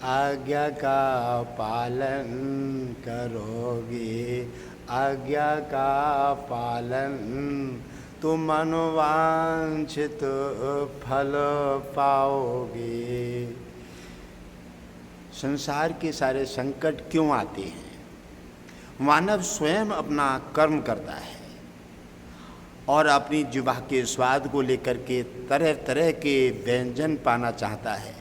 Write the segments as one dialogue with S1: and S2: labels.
S1: आज्ञा का पालन करोगे, आज्ञा का पालन, तुम मनोवांछित फल पाओगे। संसार के सारे संकट क्यों आते हैं? मानव स्वयं अपना कर्म करता है और अपनी जिह्वा के स्वाद को लेकर के तरह तरह के व्यंजन पाना चाहता है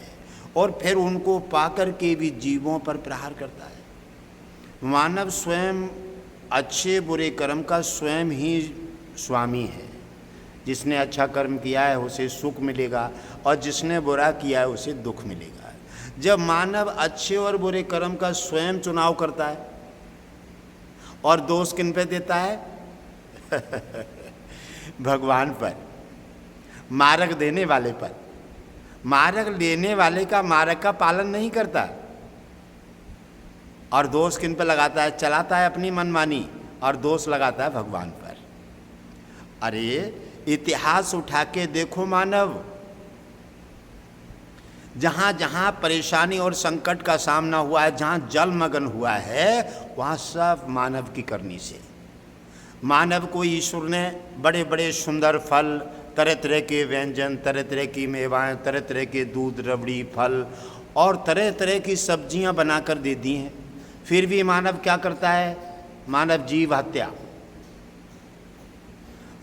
S1: और फिर उनको पाकर के भी जीवों पर प्रहार करता है। मानव स्वयं अच्छे बुरे कर्म का स्वयं ही स्वामी है। जिसने अच्छा कर्म किया है उसे सुख मिलेगा और जिसने बुरा किया है उसे दुख मिलेगा। जब मानव अच्छे और बुरे कर्म का स्वयं चुनाव करता है और दोष किन पे देता है? भगवान पर, मार्ग देने वाले पर। मार्ग लेने वाले का मार्ग का पालन नहीं करता और दोष किन पे लगाता है? चलाता है अपनी मनमानी और दोष लगाता है भगवान पर। अरे इतिहास उठा के देखो मानव, जहाँ जहाँ परेशानी और संकट का सामना हुआ है, जहाँ जलमग्न हुआ है, वहाँ सब मानव की करनी से। मानव को ईश्वर ने बड़े बड़े सुंदर फल, तरह तरह के व्यंजन, तरह तरह की मेवाएं, तरह तरह के दूध, रबड़ी, फल और तरह तरह की सब्जियां बनाकर दे दी हैं। फिर भी मानव क्या करता है? मानव जीव हत्या,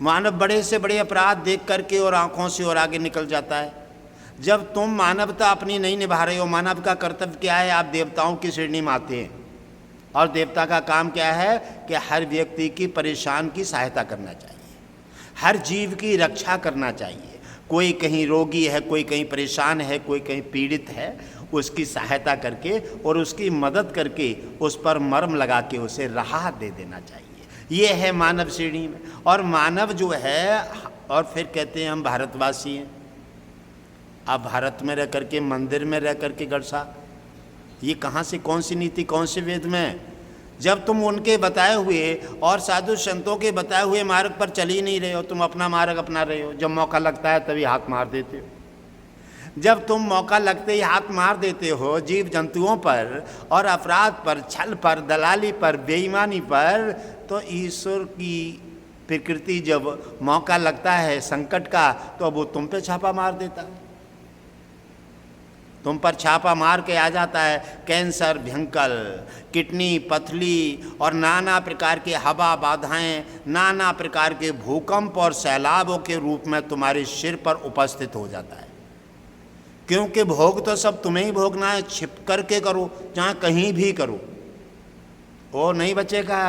S1: मानव बड़े से बड़े अपराध देख करके और आंखों से और आगे निकल जाता है। जब तुम मानवता अपनी नहीं निभा रहे हो, मानव का कर्तव्य क्या है? आप देवताओं की श्रेणी में आते हैं और देवता का काम क्या है कि हर व्यक्ति की परेशान की सहायता करना चाहिए, हर जीव की रक्षा करना चाहिए। कोई कहीं रोगी है, कोई कहीं परेशान है, कोई कहीं पीड़ित है, उसकी सहायता करके और उसकी मदद करके उस पर मर्म लगा के उसे राहत दे देना चाहिए। ये है मानव श्रेणी में। और मानव जो है, और फिर कहते हैं हम भारतवासी हैं। आप भारत में रह करके, मंदिर में रह करके गड़सा, ये कहाँ से, कौन सी नीति, कौन से वेद में? जब तुम उनके बताए हुए और साधु संतों के बताए हुए मार्ग पर चल ही नहीं रहे हो, तुम अपना मार्ग अपना रहे हो। जब मौका लगता है तभी हाथ मार देते हो। जब तुम मौका लगते ही हाथ मार देते हो जीव जंतुओं पर और अपराध पर, छल पर, दलाली पर, बेईमानी पर, तो ईश्वर की प्रकृति जब मौका लगता है संकट का तो वो तुम पे छापा मार देता है। तुम पर छापा मार के आ जाता है कैंसर, भयंकर, किडनी, पथली और नाना प्रकार के हवा बाधाएं, नाना प्रकार के भूकंप और सैलाबों के रूप में तुम्हारे सिर पर उपस्थित हो जाता है। क्योंकि भोग तो सब तुम्हें ही भोगना है, छिप करके करो, चाहे कहीं भी करो, वो नहीं बचेगा।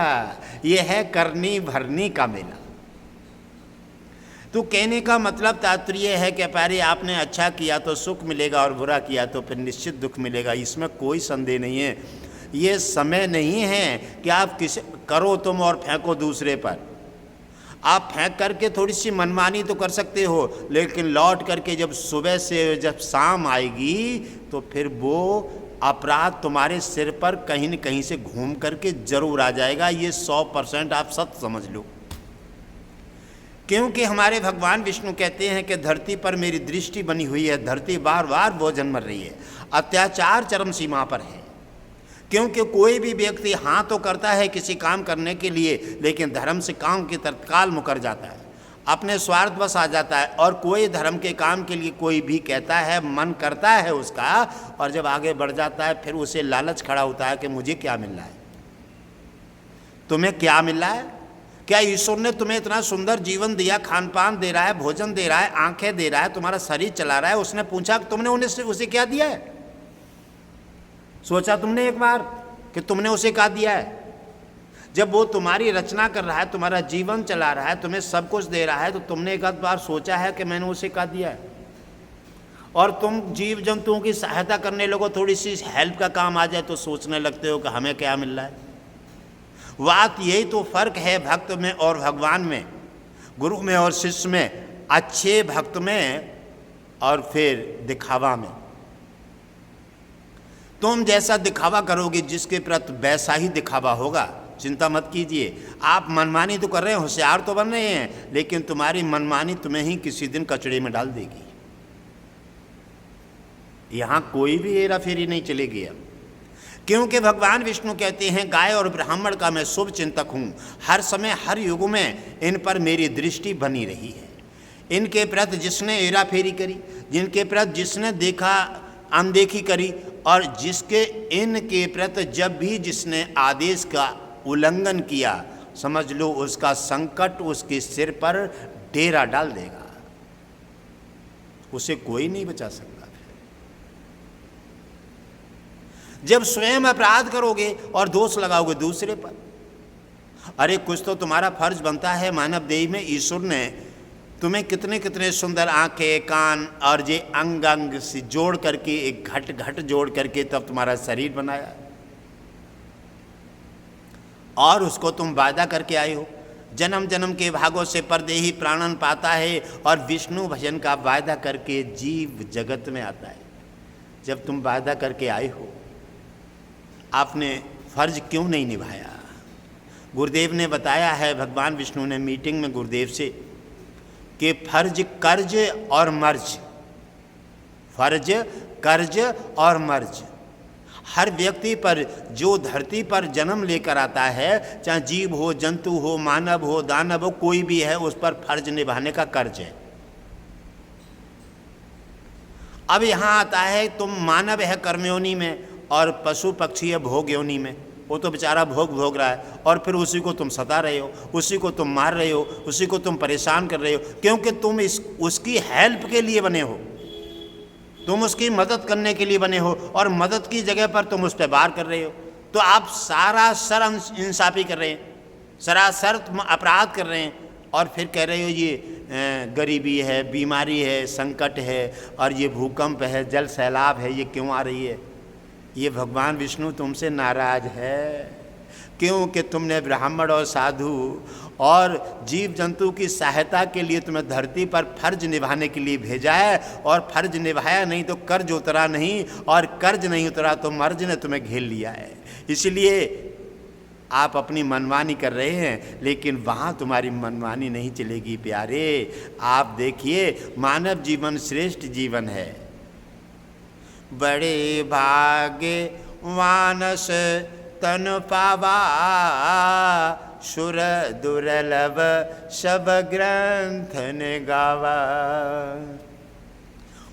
S1: ये है करनी भरनी का मेला। तो कहने का मतलब तात्पर्य है कि प्यारे आपने अच्छा किया तो सुख मिलेगा और बुरा किया तो फिर निश्चित दुख मिलेगा, इसमें कोई संदेह नहीं है। ये समय नहीं है कि आप किसी करो तुम और फेंको दूसरे पर। आप फेंक करके थोड़ी सी मनमानी तो कर सकते हो, लेकिन लौट करके जब सुबह से जब शाम आएगी तो फिर वो अपराध तुम्हारे सिर पर कहीं न कहीं से घूम करके जरूर आ जाएगा। ये 100% आप सच समझ लो। क्योंकि हमारे भगवान विष्णु कहते हैं कि धरती पर मेरी दृष्टि बनी हुई है, धरती बार बार भोजन मर रही है, अत्याचार चरम सीमा पर है। क्योंकि कोई भी व्यक्ति हाँ तो करता है किसी काम करने के लिए, लेकिन धर्म से काम के तत्काल मुकर जाता है, अपने स्वार्थवश आ जाता है। और कोई धर्म के काम के लिए कोई भी कहता है, मन करता है उसका, और जब आगे बढ़ जाता है फिर उसे लालच खड़ा होता है कि मुझे क्या मिल रहा है, तुम्हें क्या मिल रहा है? क्या ईश्वर ने तुम्हें इतना सुंदर जीवन दिया, खान पान दे रहा है, भोजन दे रहा है, आंखें दे रहा है, तुम्हारा शरीर चला रहा है, उसने पूछा कि तुमने उसे क्या दिया है? सोचा तुमने एक बार कि तुमने उसे क्या दिया है? जब वो तुम्हारी रचना कर रहा है, तुम्हारा जीवन चला रहा है, तुम्हें सब कुछ दे रहा है, तो तुमने एक आध बार सोचा है कि मैंने उसे क्या दिया है? और तुम जीव जंतुओं की सहायता करने लगो, थोड़ी सी हेल्प का काम आ जाए तो सोचने लगते हो कि हमें क्या मिल रहा है। बात यही तो फर्क है भक्त में और भगवान में, गुरु में और शिष्य में, अच्छे भक्त में और फिर दिखावा में। तुम जैसा दिखावा करोगे जिसके प्रति वैसा ही दिखावा होगा, चिंता मत कीजिए। आप मनमानी तो कर रहे हैं, होशियार तो बन रहे हैं, लेकिन तुम्हारी मनमानी तुम्हें ही किसी दिन कचड़े में डाल देगी। यहाँ कोई भी हेरा फेरी नहीं चलेगी अब, क्योंकि भगवान विष्णु कहते हैं गाय और ब्राह्मण का मैं शुभ चिंतक हूँ, हर समय हर युग में इन पर मेरी दृष्टि बनी रही है। इनके प्रति जिसने हेरा फेरी करी, जिनके प्रति जिसने देखा अनदेखी करी, और जिसके इनके प्रति जब भी जिसने आदेश का उल्लंघन किया, समझ लो उसका संकट उसके सिर पर डेरा डाल देगा, उसे कोई नहीं बचा सकता। जब स्वयं अपराध करोगे और दोष लगाओगे दूसरे पर, अरे कुछ तो तुम्हारा फर्ज बनता है। मानव देह में ईश्वर ने तुम्हें कितने कितने सुंदर आंखें, कान और ये अंग अंग से जोड़ करके, एक घट घट जोड़ करके तब तुम्हारा शरीर बनाया, और उसको तुम वादा करके आए हो। जन्म जन्म के भागों से परदेही प्राणन पाता है और विष्णु भजन का वादा करके जीव जगत में आता है। जब तुम वादा करके आए हो, आपने फर्ज क्यों नहीं निभाया? गुरुदेव ने बताया है, भगवान विष्णु ने मीटिंग में गुरुदेव से, कि फर्ज कर्ज और मर्ज, फर्ज कर्ज और मर्ज, हर व्यक्ति पर जो धरती पर जन्म लेकर आता है, चाहे जीव हो, जंतु हो, मानव हो, दानव हो, कोई भी है, उस पर फर्ज निभाने का कर्ज है। अब यहाँ आता है, तुम मानव है कर्मयोनि में और पशु पक्षी है भोग योनि में। वो तो बेचारा भोग रहा है, और फिर उसी को तुम सता रहे हो, उसी को तुम मार रहे हो, उसी को तुम परेशान कर रहे हो, क्योंकि तुम उसकी हेल्प के लिए बने हो, तुम उसकी मदद करने के लिए बने हो, और मदद की जगह पर तुम उस पर वार कर रहे हो। तो आप सरासर इंसाफी कर रहे हैं, सरासर तुम अपराध कर रहे हैं, और फिर कह रहे हो ये गरीबी है, बीमारी है, संकट है, और ये भूकंप है, जल सैलाब है, ये क्यों आ रही है? ये भगवान विष्णु तुमसे नाराज है, क्योंकि तुमने ब्राह्मण और साधु और जीव जंतु की सहायता के लिए तुम्हें धरती पर फर्ज निभाने के लिए भेजा है, और फर्ज निभाया नहीं तो कर्ज उतरा नहीं, और कर्ज नहीं उतरा तो मर्ज ने तुम्हें घेर लिया है। इसलिए आप अपनी मनमानी कर रहे हैं, लेकिन वहाँ तुम्हारी मनमानी नहीं चलेगी प्यारे। आप देखिए, मानव जीवन श्रेष्ठ जीवन है। बड़े भाग्य वानस तन पावा, सुर दुर्लभ सब ग्रंथन गावा।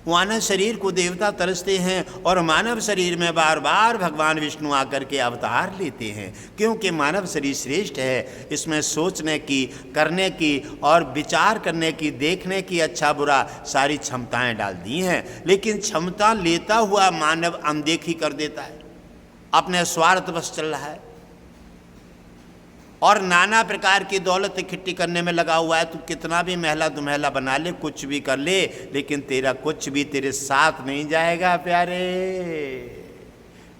S1: मानव शरीर को देवता तरसते हैं, और मानव शरीर में बार बार भगवान विष्णु आकर के अवतार लेते हैं, क्योंकि मानव शरीर श्रेष्ठ है। इसमें सोचने की, करने की और विचार करने की, देखने की, अच्छा बुरा सारी क्षमताएं डाल दी हैं, लेकिन क्षमता लेता हुआ मानव अनदेखी कर देता है, अपने स्वार्थ बस चल रहा है, और नाना प्रकार की दौलत इकट्ठी करने में लगा हुआ है। तू कितना भी महला दुमहला बना ले, कुछ भी कर ले, लेकिन तेरा कुछ भी तेरे साथ नहीं जाएगा प्यारे।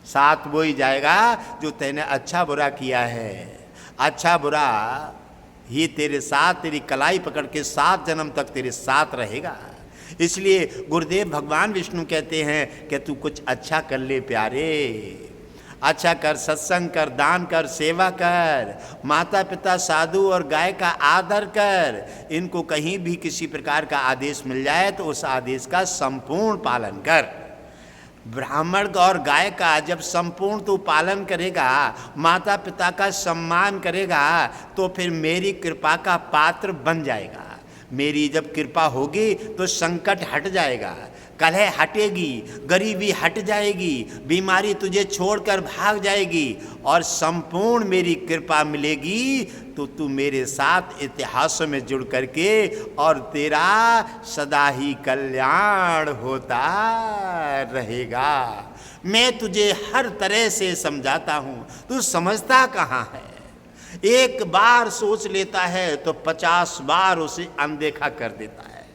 S1: साथ वो ही जाएगा जो तैने अच्छा बुरा किया है। अच्छा बुरा ही तेरे साथ, तेरी कलाई पकड़ के 7 जन्म तक तेरे साथ रहेगा। इसलिए गुरुदेव भगवान विष्णु कहते हैं कि तू कुछ अच्छा कर ले प्यारे, अच्छा कर, सत्संग कर, दान कर, सेवा कर, माता पिता, साधु और गाय का आदर कर। इनको कहीं भी किसी प्रकार का आदेश मिल जाए तो उस आदेश का संपूर्ण पालन कर। ब्राह्मण और गाय का जब संपूर्ण तू पालन करेगा, माता पिता का सम्मान करेगा, तो फिर मेरी कृपा का पात्र बन जाएगा। मेरी जब कृपा होगी तो संकट हट जाएगा, कलह हटेगी, गरीबी हट जाएगी, बीमारी तुझे छोड़कर भाग जाएगी, और संपूर्ण मेरी कृपा मिलेगी तो तू मेरे साथ इतिहास में जुड़ करके और तेरा सदा ही कल्याण होता रहेगा। मैं तुझे हर तरह से समझाता हूँ, तू समझता कहाँ है? एक बार सोच लेता है तो 50 बार उसे अनदेखा कर देता है।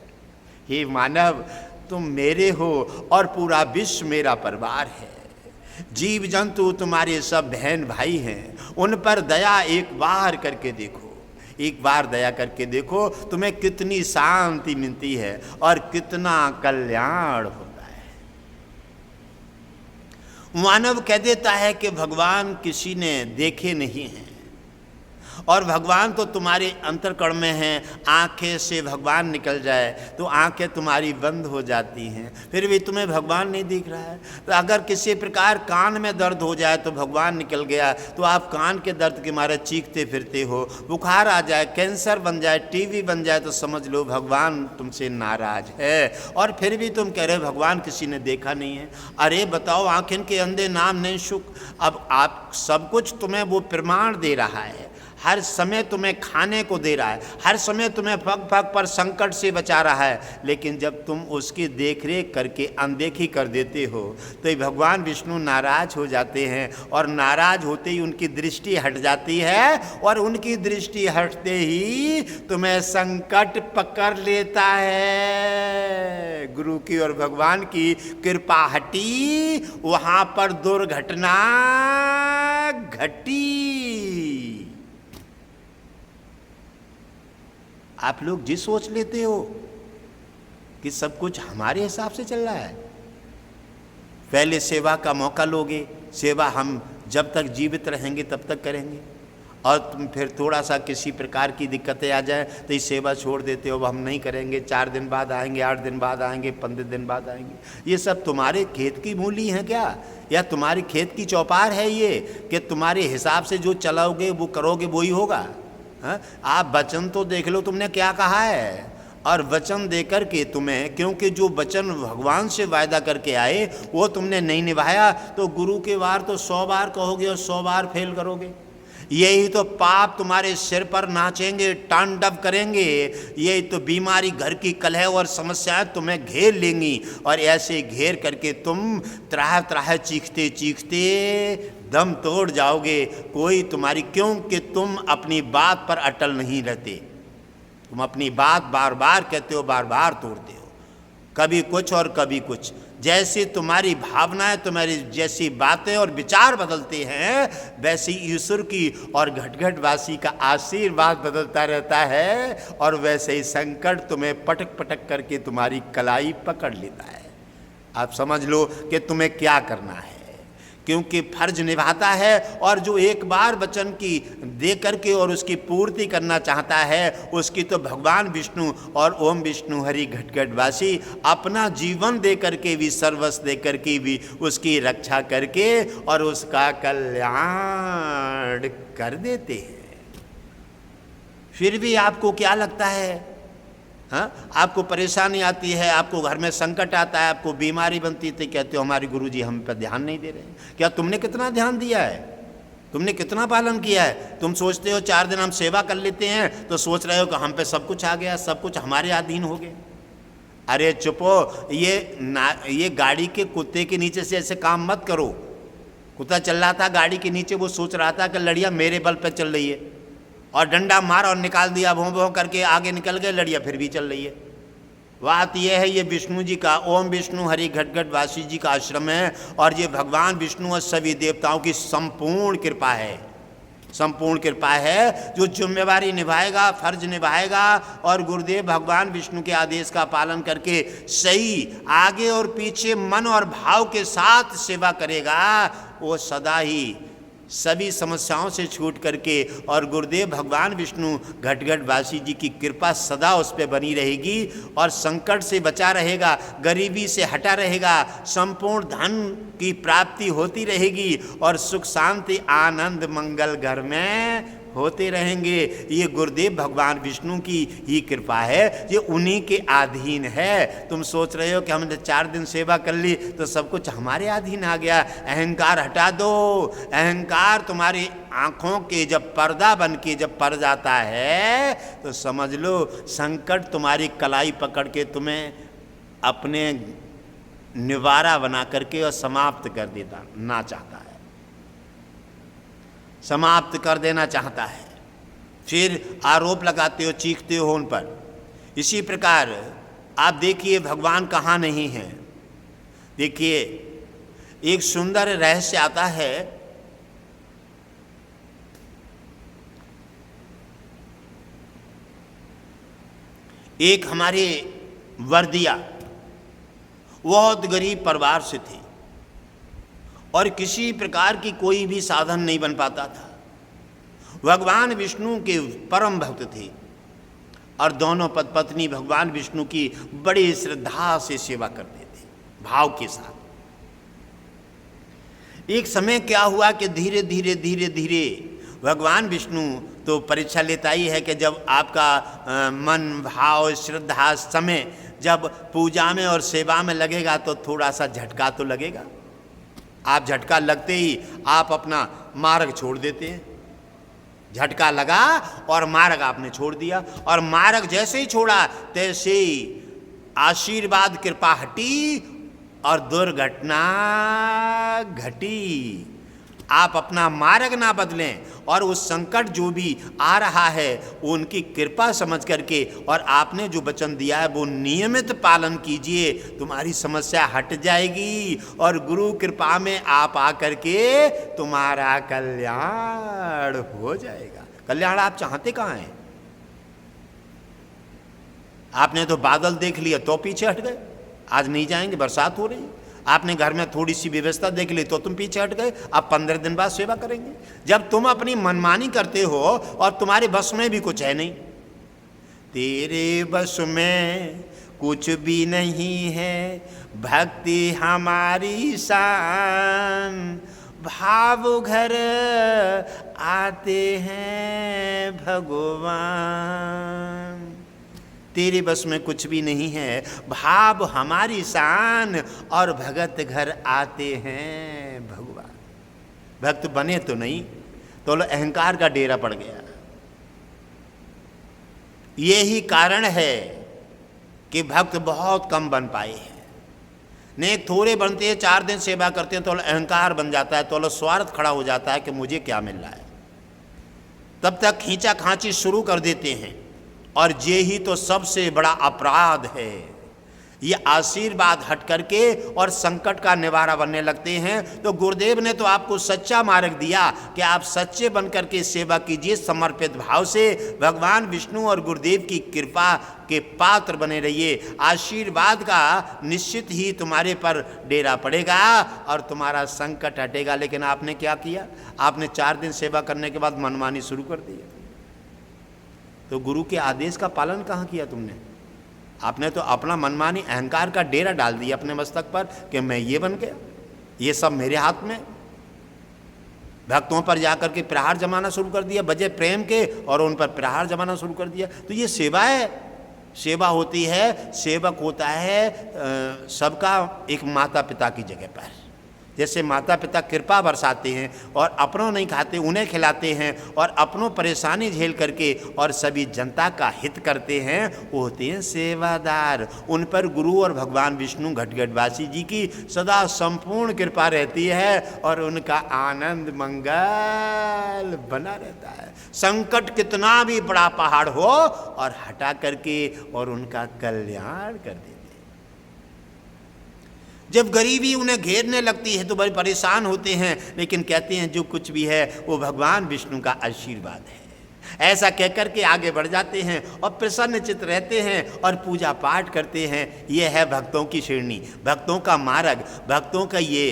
S1: हे मानव, तुम मेरे हो और पूरा विश्व मेरा परिवार है। जीव जंतु तुम्हारे सब बहन भाई हैं, उन पर दया एक बार करके देखो, एक बार दया करके देखो, तुम्हें कितनी शांति मिलती है और कितना कल्याण होता है। मानव कह देता है कि भगवान किसी ने देखे नहीं हैं, और भगवान तो तुम्हारे अंतर्कण में हैं, आंखें से भगवान निकल जाए तो आंखें तुम्हारी बंद हो जाती हैं, फिर भी तुम्हें भगवान नहीं दिख रहा है। तो अगर किसी प्रकार कान में दर्द हो जाए तो भगवान निकल गया, तो आप कान के दर्द के मारे चीखते फिरते हो, बुखार आ जाए, कैंसर बन जाए, टीबी बन जाए तो समझ लो भगवान तुमसे नाराज है, और फिर भी तुम कह रहे हो भगवान किसी ने देखा नहीं है। अरे बताओ, आंखें के अंधे नाम नहीं सुख। अब आप सब कुछ तुम्हें वो प्रमाण दे रहा है, हर समय तुम्हें खाने को दे रहा है, हर समय तुम्हें पग पग पर संकट से बचा रहा है, लेकिन जब तुम उसकी देखरेख करके अनदेखी कर देते हो तो भगवान विष्णु नाराज हो जाते हैं, और नाराज होते ही उनकी दृष्टि हट जाती है, और उनकी दृष्टि हटते ही तुम्हें संकट पकड़ लेता है। गुरु की और भगवान की कृपा हटी, वहां पर दुर्घटना घटी। आप लोग जी सोच लेते हो कि सब कुछ हमारे हिसाब से चल रहा है। पहले सेवा का मौका लोगे, सेवा हम जब तक जीवित रहेंगे तब तक करेंगे, और तुम फिर थोड़ा सा किसी प्रकार की दिक्कतें आ जाए तो ये सेवा छोड़ देते हो, हम नहीं करेंगे, 4 दिन बाद आएंगे, 8 दिन बाद आएंगे, 15 दिन बाद आएंगे। ये सब तुम्हारे खेत की मूली है क्या, या तुम्हारी खेत की चौपार है ये कि तुम्हारे हिसाब से जो चलाओगे वो करोगे वही होगा? हाँ? आप वचन तो देख लो तुमने क्या कहा है, और वचन दे करके तुम्हें, क्योंकि जो वचन भगवान से वायदा करके आए वो तुमने नहीं निभाया, तो गुरु के वार तो 100 बार कहोगे और 100 बार फेल करोगे। यही तो पाप तुम्हारे सिर पर नाचेंगे, तांडव करेंगे, यही तो बीमारी, घर की कलह और समस्याएं तुम्हें घेर लेंगी, और ऐसे घेर करके तुम त्राह त्राह चीखते चीखते दम तोड़ जाओगे। कोई तुम्हारी, क्योंकि तुम अपनी बात पर अटल नहीं रहते, तुम अपनी बात बार बार कहते हो, बार बार तोड़ते हो, कभी कुछ और कभी कुछ। जैसे तुम्हारी भावनाएं, तुम्हारी जैसी बातें और विचार बदलते हैं, वैसे ईश्वर की और घटघट वासी का आशीर्वाद बदलता रहता है, और वैसे ही संकट तुम्हें पटक पटक करके तुम्हारी कलाई पकड़ लेता है। आप समझ लो कि तुम्हें क्या करना है, क्योंकि फर्ज निभाता है, और जो एक बार वचन की दे करके और उसकी पूर्ति करना चाहता है, उसकी तो भगवान विष्णु और ओम विष्णु हरि घटघटवासी अपना जीवन दे करके भी, सर्वस्व दे करके भी उसकी रक्षा करके और उसका कल्याण कर देते हैं। फिर भी आपको क्या लगता है? हाँ, आपको परेशानी आती है, आपको घर में संकट आता है, आपको बीमारी बनती है, तो कहते हो हमारे गुरुजी हम पर ध्यान नहीं दे रहे हैं। क्या तुमने कितना ध्यान दिया है? तुमने कितना पालन किया है? तुम सोचते हो 4 दिन हम सेवा कर लेते हैं तो सोच रहे हो कि हम पे सब कुछ आ गया, सब कुछ हमारे अधीन हो गए। अरे चुपो, ये गाड़ी के कुत्ते के नीचे से ऐसे काम मत करो। कुत्ता चल रहा था गाड़ी के नीचे, वो सोच रहा था कि लड़िया मेरे बल पर चल रही है, और डंडा मार और निकाल दिया, भों भों करके आगे निकल गए, लड़िया फिर भी चल रही है। बात यह है, ये विष्णु जी का, ओम विष्णु हरि घटघटवासी जी का आश्रम है, और ये भगवान विष्णु और सभी देवताओं की संपूर्ण कृपा है, संपूर्ण कृपा है। जो जिम्मेवारी निभाएगा, फर्ज निभाएगा, और गुरुदेव भगवान विष्णु के आदेश का पालन करके सही आगे और पीछे मन और भाव के साथ सेवा करेगा, वो सदा ही सभी समस्याओं से छूट करके, और गुरुदेव भगवान विष्णु घटघटवासी जी की कृपा सदा उस पर बनी रहेगी, और संकट से बचा रहेगा, गरीबी से हटा रहेगा, संपूर्ण धन की प्राप्ति होती रहेगी, और सुख शांति आनंद मंगल घर में होते रहेंगे। ये गुरुदेव भगवान विष्णु की ही कृपा है, ये उन्हीं के अधीन है। तुम सोच रहे हो कि हमने 4 दिन सेवा कर ली तो सब कुछ हमारे अधीन आ गया। अहंकार हटा दो। अहंकार तुम्हारी आंखों के जब पर्दा बन के जब पड़ जाता है तो समझ लो संकट तुम्हारी कलाई पकड़ के तुम्हें अपने निवारा बना करके और समाप्त कर देता ना चाहता है, समाप्त कर देना चाहता है। फिर आरोप लगाते हो, चीखते हो उन पर। इसी प्रकार आप देखिए भगवान कहाँ नहीं हैं। देखिए एक सुंदर रहस्य आता है। एक हमारे वर्दिया बहुत गरीब परिवार से थे और किसी प्रकार की कोई भी साधन नहीं बन पाता था। भगवान विष्णु के परम भक्त थे और दोनों पत्नी भगवान विष्णु की बड़ी श्रद्धा से सेवा करते थे, भाव के साथ। एक समय क्या हुआ कि धीरे धीरे धीरे धीरे भगवान विष्णु तो परीक्षा लेता ही है कि जब आपका मन, भाव, श्रद्धा, समय जब पूजा में और सेवा में लगेगा तो थोड़ा सा झटका तो लगेगा। आप झटका लगते ही आप अपना मार्ग छोड़ देते हैं। झटका लगा और मार्ग आपने छोड़ दिया, और मार्ग जैसे ही छोड़ा तैसे ही आशीर्वाद कृपा हटी और दुर्घटना घटी। आप अपना मार्ग ना बदलें और उस संकट जो भी आ रहा है उनकी कृपा समझ करके, और आपने जो वचन दिया है वो नियमित पालन कीजिए, तुम्हारी समस्या हट जाएगी और गुरु कृपा में आप आकर के तुम्हारा कल्याण हो जाएगा। कल्याण आप चाहते कहाँ हैं? आपने तो बादल देख लिया तो पीछे हट गए, आज नहीं जाएंगे, बरसात हो रही है। आपने घर में थोड़ी सी व्यवस्था देख ली तो तुम पीछे हट गए, अब 15 दिन बाद सेवा करेंगे। जब तुम अपनी मनमानी करते हो और तुम्हारे बस में भी कुछ है नहीं, तेरे बस में कुछ भी नहीं है, भक्ति हमारी शान, भाव घर आते हैं भगवान। तेरे बस में कुछ भी नहीं है, भाव हमारी शान, और भगत घर आते हैं भगवान। भक्त बने तो नहीं, तो अहंकार का डेरा पड़ गया। यही कारण है कि भक्त बहुत कम बन पाए हैं। नेक थोड़े बनते हैं, 4 दिन सेवा करते हैं तो अहंकार बन जाता है, तो स्वार्थ खड़ा हो जाता है कि मुझे क्या मिल रहा है। तब तक खींचा खांची शुरू कर देते हैं, और ये ही तो सबसे बड़ा अपराध है। ये आशीर्वाद हट करके और संकट का निवारा बनने लगते हैं। तो गुरुदेव ने तो आपको सच्चा मार्ग दिया कि आप सच्चे बन करके सेवा कीजिए, समर्पित भाव से भगवान विष्णु और गुरुदेव की कृपा के पात्र बने रहिए। आशीर्वाद का निश्चित ही तुम्हारे पर डेरा पड़ेगा और तुम्हारा संकट हटेगा। लेकिन आपने क्या किया? आपने 4 दिन सेवा करने के बाद मनमानी शुरू कर दी। तो गुरु के आदेश का पालन कहाँ किया तुमने? आपने तो अपना मनमानी अहंकार का डेरा डाल दिया अपने मस्तक पर कि मैं ये बन गया, ये सब मेरे हाथ में। भक्तों पर जाकर के प्रहार जमाना शुरू कर दिया बजाय प्रेम के, और उन पर प्रहार जमाना शुरू कर दिया। तो ये सेवा है। सेवा होती है, सेवक होता है सबका एक माता पिता की जगह पर। जैसे माता पिता कृपा बरसाते हैं और अपनों नहीं खाते, उन्हें खिलाते हैं, और अपनों परेशानी झेल करके और सभी जनता का हित करते हैं, वो होते हैं सेवादार। उन पर गुरु और भगवान विष्णु घटघटवासी जी की सदा संपूर्ण कृपा रहती है और उनका आनंद मंगल बना रहता है। संकट कितना भी बड़ा पहाड़ हो और हटा करके और उनका कल्याण कर देते। जब गरीबी उन्हें घेरने लगती है तो बड़े परेशान होते हैं, लेकिन कहते हैं जो कुछ भी है वो भगवान विष्णु का आशीर्वाद है। ऐसा कहकर के आगे बढ़ जाते हैं और प्रसन्न चित्त रहते हैं और पूजा पाठ करते हैं। ये है भक्तों की श्रेणी, भक्तों का मार्ग, भक्तों का ये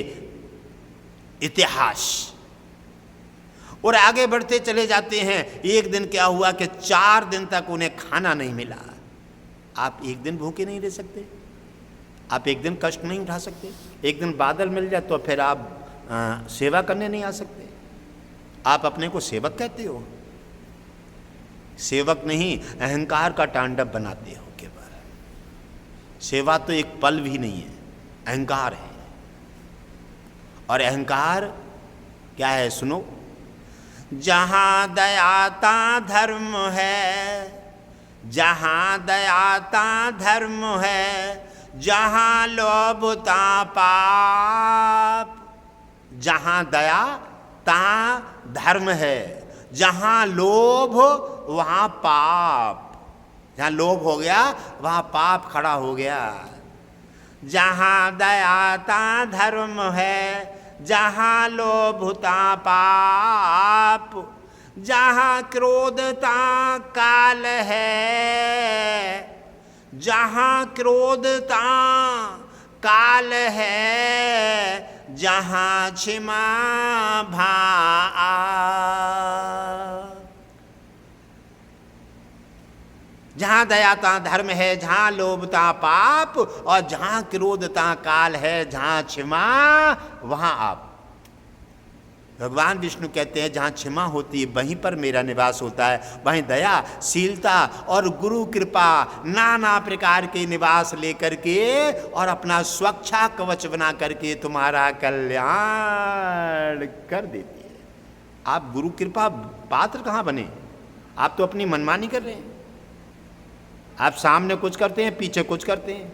S1: इतिहास। और आगे बढ़ते चले जाते हैं। एक दिन क्या हुआ कि 4 दिन तक उन्हें खाना नहीं मिला। आप एक दिन भूखे नहीं रह सकते, आप एक दिन कष्ट नहीं उठा सकते। एक दिन बादल मिल जाए तो फिर आप सेवा करने नहीं आ सकते। आप अपने को सेवक कहते हो, सेवक नहीं, अहंकार का तांडव बनाते हो केवल। सेवा तो एक पल भी नहीं है, अहंकार है। और अहंकार क्या है सुनो। जहां दयाता धर्म है, जहां दयाता धर्म है, जहां लोभता पाप। जहां दया तहां धर्म है, जहां लोभ वहां पाप। जहां लोभ हो गया वहां पाप खड़ा हो गया। जहां दयाता धर्म है, जहां लोभता पाप, जहां क्रोधता काल है, जहां क्रोधता काल है, जहां क्षमा भाव। जहाँ दया तहाँ धर्म है, जहाँ लोभ तहाँ पाप, और जहाँ क्रोध तहाँ काल है, जहाँ क्षमा वहाँ आप। भगवान विष्णु कहते हैं जहाँ क्षमा होती है वहीं पर मेरा निवास होता है, वहीं दया, शीलता और गुरु कृपा नाना प्रकार के निवास लेकर के और अपना सुरक्षा कवच बना करके तुम्हारा कल्याण कर देती है। आप गुरु कृपा पात्र कहाँ बने? आप तो अपनी मनमानी कर रहे हैं। आप सामने कुछ करते हैं, पीछे कुछ करते हैं।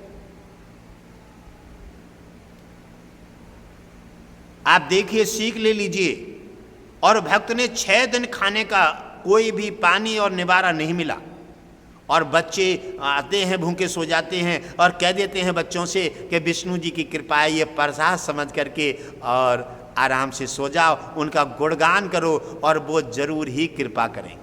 S1: आप देखिए, सीख ले लीजिए। और भक्त ने 6 दिन खाने का कोई भी पानी और निवारा नहीं मिला, और बच्चे आते हैं भूखे सो जाते हैं और कह देते हैं बच्चों से कि विष्णु जी की कृपा है, ये प्रसाद समझ करके और आराम से सो जाओ, उनका गुणगान करो और वो जरूर ही कृपा करेंगे।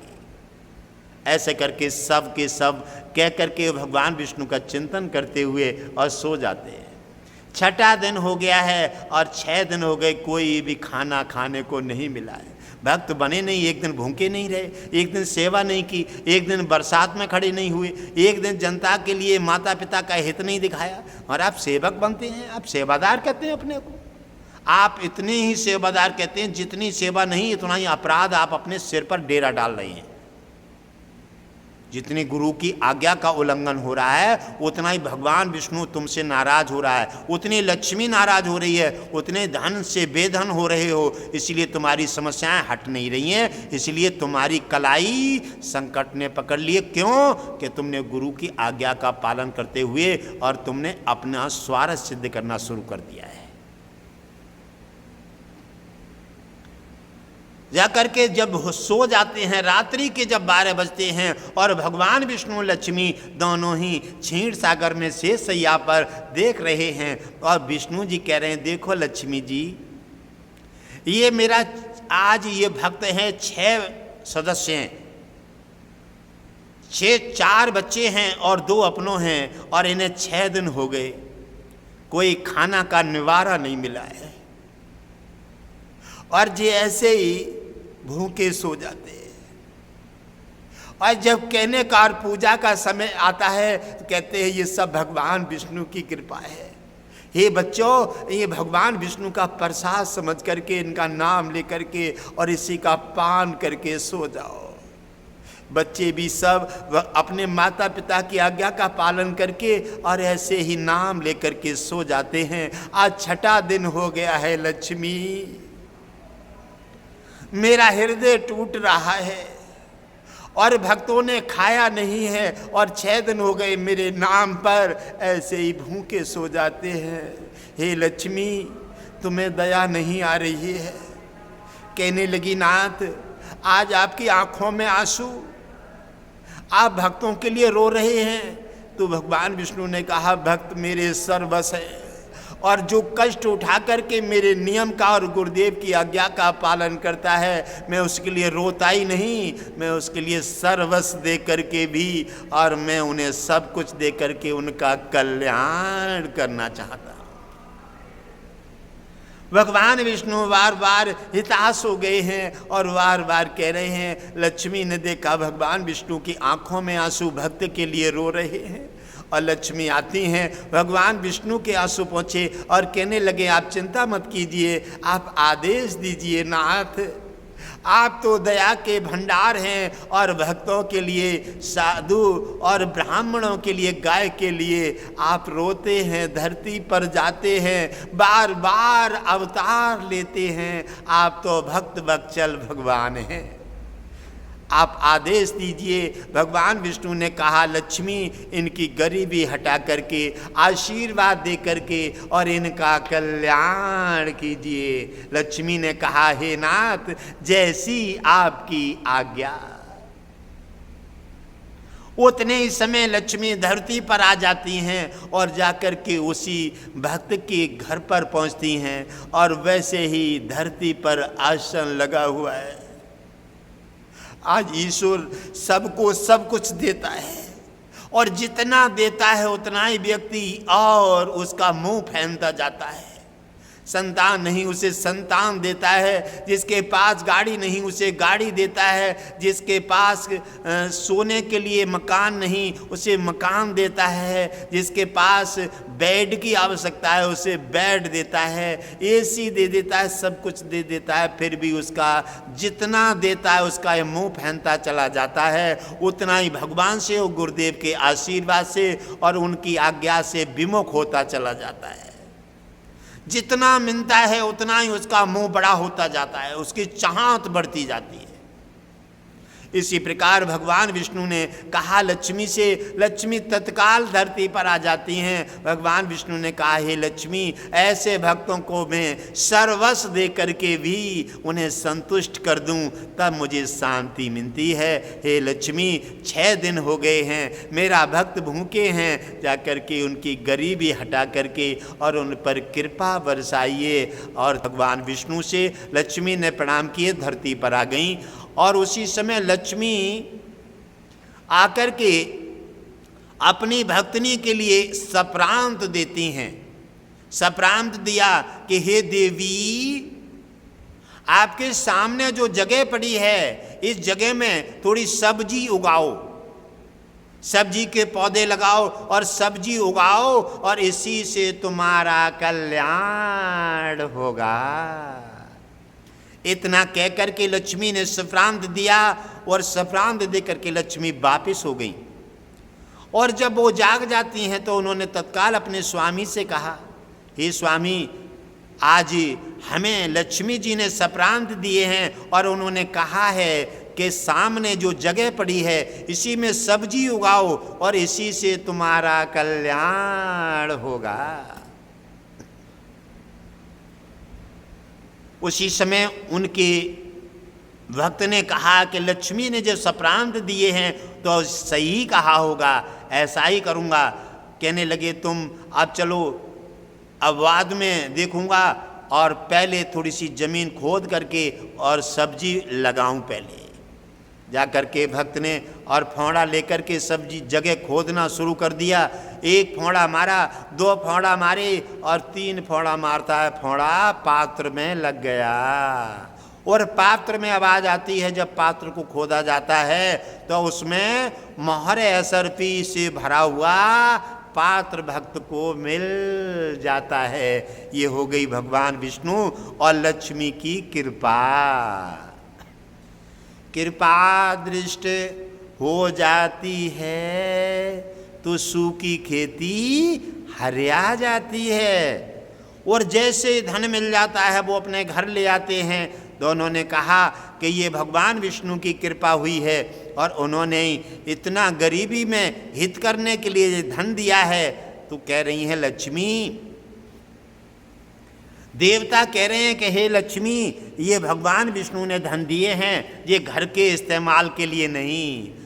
S1: ऐसे करके सब के सब कह करके भगवान विष्णु का चिंतन करते हुए और सो जाते हैं। 6ठा दिन हो गया है और 6 दिन हो गए, कोई भी खाना खाने को नहीं मिला है। भक्त बने नहीं, एक दिन भूखे नहीं रहे, एक दिन सेवा नहीं की, एक दिन बरसात में खड़े नहीं हुए, एक दिन जनता के लिए माता पिता का हित नहीं दिखाया। और आप सेवक बनते हैं, आप सेवादार कहते हैं अपने को। आप इतने ही सेवादार कहते हैं, जितनी सेवा नहीं उतना ही अपराध आप अपने सिर पर डेरा डाल रहे हैं। जितनी गुरु की आज्ञा का उल्लंघन हो रहा है उतना ही भगवान विष्णु तुमसे नाराज हो रहा है, उतनी लक्ष्मी नाराज हो रही है, उतने धन से बेधन हो रहे हो, इसलिए तुम्हारी समस्याएं हट नहीं रही हैं, इसलिए तुम्हारी कलाई संकट ने पकड़ लिए। क्यों? कि तुमने गुरु की आज्ञा का पालन करते हुए और तुमने अपना स्वार्थ सिद्ध करना शुरू कर दिया है। जाकर के जब सो जाते हैं, रात्रि के जब 12 बजते हैं और भगवान विष्णु लक्ष्मी दोनों ही क्षीर सागर में शेष शैया पर देख रहे हैं, और विष्णु जी कह रहे हैं, देखो लक्ष्मी जी, ये मेरा आज ये भक्त हैं, 6 सदस्य हैं, 4 बच्चे हैं और 2 अपनों हैं, और इन्हें 6 दिन हो गए, कोई खाना का निवारा नहीं मिला है, और जे ऐसे ही भूखे सो जाते हैं। और जब कहने का और पूजा का समय आता है तो कहते हैं ये सब भगवान विष्णु की कृपा है। हे बच्चों, ये भगवान विष्णु का प्रसाद समझ करके, इनका नाम लेकर के और इसी का पान करके सो जाओ। बच्चे भी सब अपने माता पिता की आज्ञा का पालन करके और ऐसे ही नाम लेकर के सो जाते हैं। आज 6ठा दिन हो गया है लक्ष्मी, मेरा हृदय टूट रहा है और भक्तों ने खाया नहीं है और 6 दिन हो गए मेरे नाम पर ऐसे ही भूखे सो जाते हैं। हे लक्ष्मी, तुम्हें दया नहीं आ रही है। कहने लगी, नाथ, आज आपकी आंखों में आंसू, आप भक्तों के लिए रो रहे हैं। तो भगवान विष्णु ने कहा, भक्त मेरे सर्वस्व है और जो कष्ट उठा करके मेरे नियम का और गुरुदेव की आज्ञा का पालन करता है, मैं उसके लिए रोता ही नहीं, मैं उसके लिए सर्वस्व दे करके भी और मैं उन्हें सब कुछ दे करके उनका कल्याण करना चाहता हूँ। भगवान विष्णु बार बार हिताश हो गए हैं और बार बार कह रहे हैं। लक्ष्मी ने देखा भगवान विष्णु की आंखों में आंसू, भक्त के लिए रो रहे हैं, और लक्ष्मी आती हैं, भगवान विष्णु के आंसू पहुँचे और कहने लगे, आप चिंता मत कीजिए, आप आदेश दीजिए नाथ, आप तो दया के भंडार हैं और भक्तों के लिए, साधु और ब्राह्मणों के लिए, गाय के लिए आप रोते हैं, धरती पर जाते हैं, बार बार अवतार लेते हैं, आप तो भक्त वत्सल भगवान हैं, आप आदेश दीजिए। भगवान विष्णु ने कहा, लक्ष्मी, इनकी गरीबी हटा करके आशीर्वाद दे करके और इनका कल्याण कीजिए। लक्ष्मी ने कहा, हे नाथ, जैसी आपकी आज्ञा। उतने ही समय लक्ष्मी धरती पर आ जाती हैं और जाकर के उसी भक्त के घर पर पहुंचती हैं, और वैसे ही धरती पर आसन लगा हुआ है। आज ईश्वर सबको सब कुछ देता है और जितना देता है उतना ही व्यक्ति और उसका मुंह फैलता जाता है। संतान नहीं उसे संतान देता है, जिसके पास गाड़ी नहीं उसे गाड़ी देता है, जिसके पास सोने के लिए मकान नहीं उसे मकान देता है, जिसके पास बेड की आवश्यकता है उसे बेड देता है, एसी दे देता है, सब कुछ दे देता है। फिर भी उसका जितना देता है उसका ये मुंह पहनता चला जाता है, उतना ही भगवान से और गुरुदेव के आशीर्वाद से और उनकी आज्ञा से विमुख होता चला जाता है। जितना मिलता है उतना ही उसका मुंह बड़ा होता जाता है, उसकी चाहत बढ़ती जाती है। इसी प्रकार भगवान विष्णु ने कहा लक्ष्मी से, लक्ष्मी तत्काल धरती पर आ जाती हैं। भगवान विष्णु ने कहा हे लक्ष्मी, ऐसे भक्तों को मैं सर्वस्व दे करके भी उन्हें संतुष्ट कर दूं तब मुझे शांति मिलती है। हे लक्ष्मी, 6 दिन हो गए हैं, मेरा भक्त भूखे हैं, जा करके उनकी गरीबी हटा करके और उन पर कृपा बरसाइए। और भगवान विष्णु से लक्ष्मी ने प्रणाम किए, धरती पर आ गई। और उसी समय लक्ष्मी आकर के अपनी भक्तनी के लिए सप्रांत देती हैं। सप्रांत दिया कि हे देवी, आपके सामने जो जगह पड़ी है इस जगह में थोड़ी सब्जी उगाओ, सब्जी के पौधे लगाओ और सब्जी उगाओ और इसी से तुम्हारा कल्याण होगा। इतना कहकर के लक्ष्मी ने सप्रांत दिया और सप्रांत दे करके लक्ष्मी वापिस हो गई। और जब वो जाग जाती हैं तो उन्होंने तत्काल अपने स्वामी से कहा, हे स्वामी, आज हमें लक्ष्मी जी ने सप्रांत दिए हैं और उन्होंने कहा है कि सामने जो जगह पड़ी है इसी में सब्जी उगाओ और इसी से तुम्हारा कल्याण होगा। उसी समय उनके भक्त ने कहा कि लक्ष्मी ने जो सप्रांत दिए हैं तो सही कहा होगा, ऐसा ही करूँगा। कहने लगे तुम अब चलो, अब बाद में देखूँगा और पहले थोड़ी सी ज़मीन खोद करके और सब्जी लगाऊं। पहले जा कर के भक्त ने और फोड़ा लेकर के सब्जी जगह खोदना शुरू कर दिया। 1 फोड़ा मारा, 2 फोड़ा मारे और 3 फोड़ा मारता है, फोड़ा पात्र में लग गया। और पात्र में आवाज़ आती है, जब पात्र को खोदा जाता है तो उसमें मोहर असरफी से भरा हुआ पात्र भक्त को मिल जाता है। ये हो गई भगवान विष्णु और लक्ष्मी की कृपा। कृपा दृष्ट हो जाती है तो सूखी खेती हरिया जाती है। और जैसे धन मिल जाता है वो अपने घर ले आते हैं। दोनों ने कहा कि ये भगवान विष्णु की कृपा हुई है और उन्होंने इतना गरीबी में हित करने के लिए धन दिया है। तो कह रही हैं लक्ष्मी, देवता कह रहे हैं कि हे लक्ष्मी, ये भगवान विष्णु ने धन दिए हैं, ये घर के इस्तेमाल के लिए नहीं।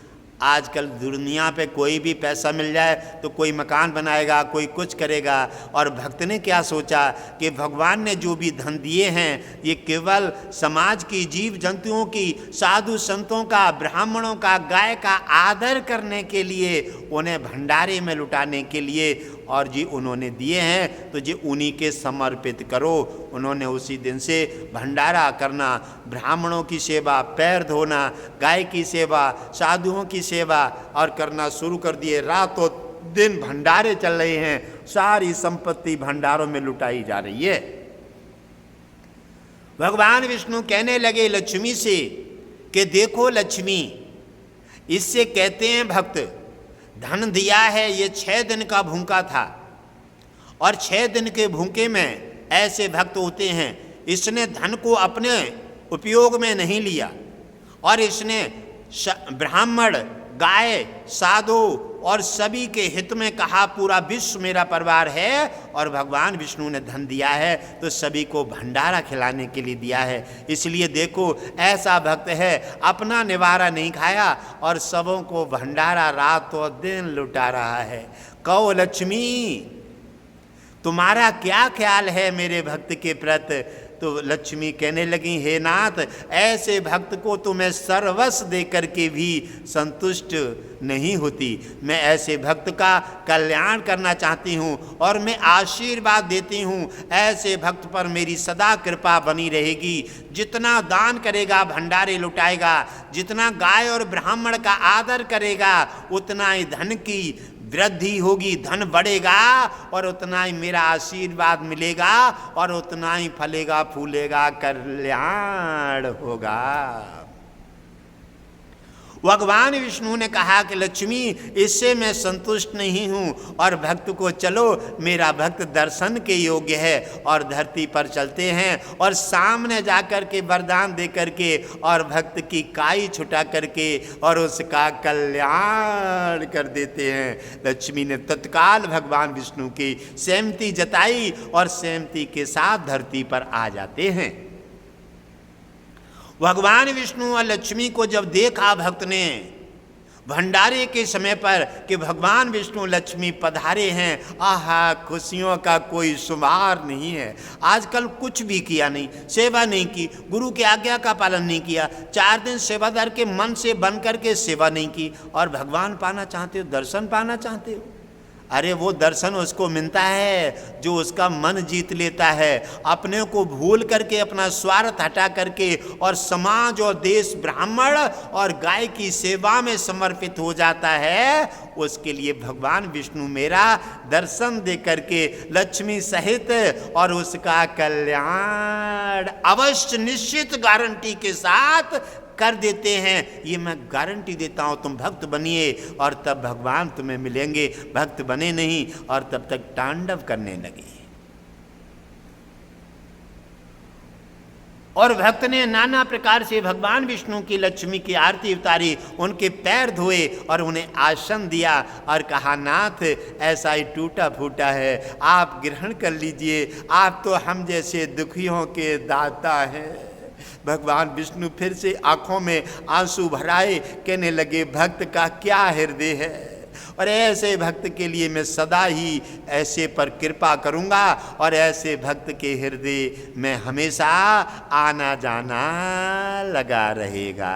S1: आजकल दुनिया पे कोई भी पैसा मिल जाए तो कोई मकान बनाएगा, कोई कुछ करेगा। और भक्त ने क्या सोचा कि भगवान ने जो भी धन दिए हैं ये केवल समाज की, जीव जंतुओं की, साधु संतों का, ब्राह्मणों का, गाय का आदर करने के लिए, उन्हें भंडारे में लुटाने के लिए और जी उन्होंने दिए हैं तो जी उन्हीं के समर्पित करो। उन्होंने उसी दिन से भंडारा करना, ब्राह्मणों की सेवा, पैर धोना, गाय की सेवा, साधुओं की सेवा और करना शुरू कर दिए। रातों दिन भंडारे चल रहे हैं, सारी संपत्ति भंडारों में लुटाई जा रही है। भगवान विष्णु कहने लगे लक्ष्मी से कि देखो लक्ष्मी, इससे कहते हैं भक्त, धन दिया है, ये 6 दिन का भूखा था और 6 दिन के भूखे में ऐसे भक्त होते हैं, इसने धन को अपने उपयोग में नहीं लिया और इसने ब्राह्मण, गाय, साधु और सभी के हित में कहा पूरा विश्व मेरा परिवार है। और भगवान विष्णु ने धन दिया है तो सभी को भंडारा खिलाने के लिए दिया है। इसलिए देखो ऐसा भक्त है, अपना निवारा नहीं खाया और सबों को भंडारा रातों दिन लुटा रहा है। कहो लक्ष्मी, तुम्हारा क्या ख्याल है मेरे भक्त के प्रति? तो लक्ष्मी कहने लगी, हे नाथ, ऐसे भक्त को तो मैं सर्वस्व दे करके भी संतुष्ट नहीं होती। मैं ऐसे भक्त का कल्याण करना चाहती हूँ और मैं आशीर्वाद देती हूँ, ऐसे भक्त पर मेरी सदा कृपा बनी रहेगी। जितना दान करेगा, भंडारे लुटाएगा, जितना गाय और ब्राह्मण का आदर करेगा, उतना ही धन की वृद्धि होगी, धन बढ़ेगा और उतना ही मेरा आशीर्वाद मिलेगा और उतना ही फलेगा फूलेगा, कल्याण होगा। भगवान विष्णु ने कहा कि लक्ष्मी, इससे मैं संतुष्ट नहीं हूँ और भक्त को चलो, मेरा भक्त दर्शन के योग्य है, और धरती पर चलते हैं और सामने जाकर के वरदान दे करके और भक्त की काई छुटा करके और उसका कल्याण कर देते हैं। लक्ष्मी ने तत्काल भगवान विष्णु की सहमति जताई और सहमति के साथ धरती पर आ जाते हैं। भगवान विष्णु और लक्ष्मी को जब देखा भक्त ने भंडारे के समय पर कि भगवान विष्णु लक्ष्मी पधारे हैं, आहा, खुशियों का कोई शुमार नहीं है। आजकल कुछ भी किया नहीं, सेवा नहीं की, गुरु की आज्ञा का पालन नहीं किया, 4 दिन सेवादार के मन से बन करके सेवा नहीं की, और भगवान पाना चाहते हो, दर्शन पाना चाहते हो। अरे वो दर्शन उसको मिलता है जो उसका मन जीत लेता है, अपने को भूल करके, अपना स्वार्थ हटा करके और समाज और देश, ब्राह्मण और गाय की सेवा में समर्पित हो जाता है। उसके लिए भगवान विष्णु मेरा दर्शन दे करके लक्ष्मी सहित और उसका कल्याण अवश्य निश्चित गारंटी के साथ कर देते हैं। ये मैं गारंटी देता हूं, तुम भक्त बनिए और तब भगवान तुम्हें मिलेंगे। भक्त बने नहीं और तब तक तांडव करने लगे। और भक्त ने नाना प्रकार से भगवान विष्णु की लक्ष्मी की आरती उतारी, उनके पैर धोए और उन्हें आसन दिया और कहा, नाथ, ऐसा ही टूटा फूटा है, आप ग्रहण कर लीजिए, आप तो हम जैसे दुखियों के दाता हैं। भगवान विष्णु फिर से आंखों में आंसू भराए, कहने लगे, भक्त का क्या हृदय है, और ऐसे भक्त के लिए मैं सदा ही ऐसे पर कृपा करूंगा और ऐसे भक्त के हृदय में हमेशा आना जाना लगा रहेगा।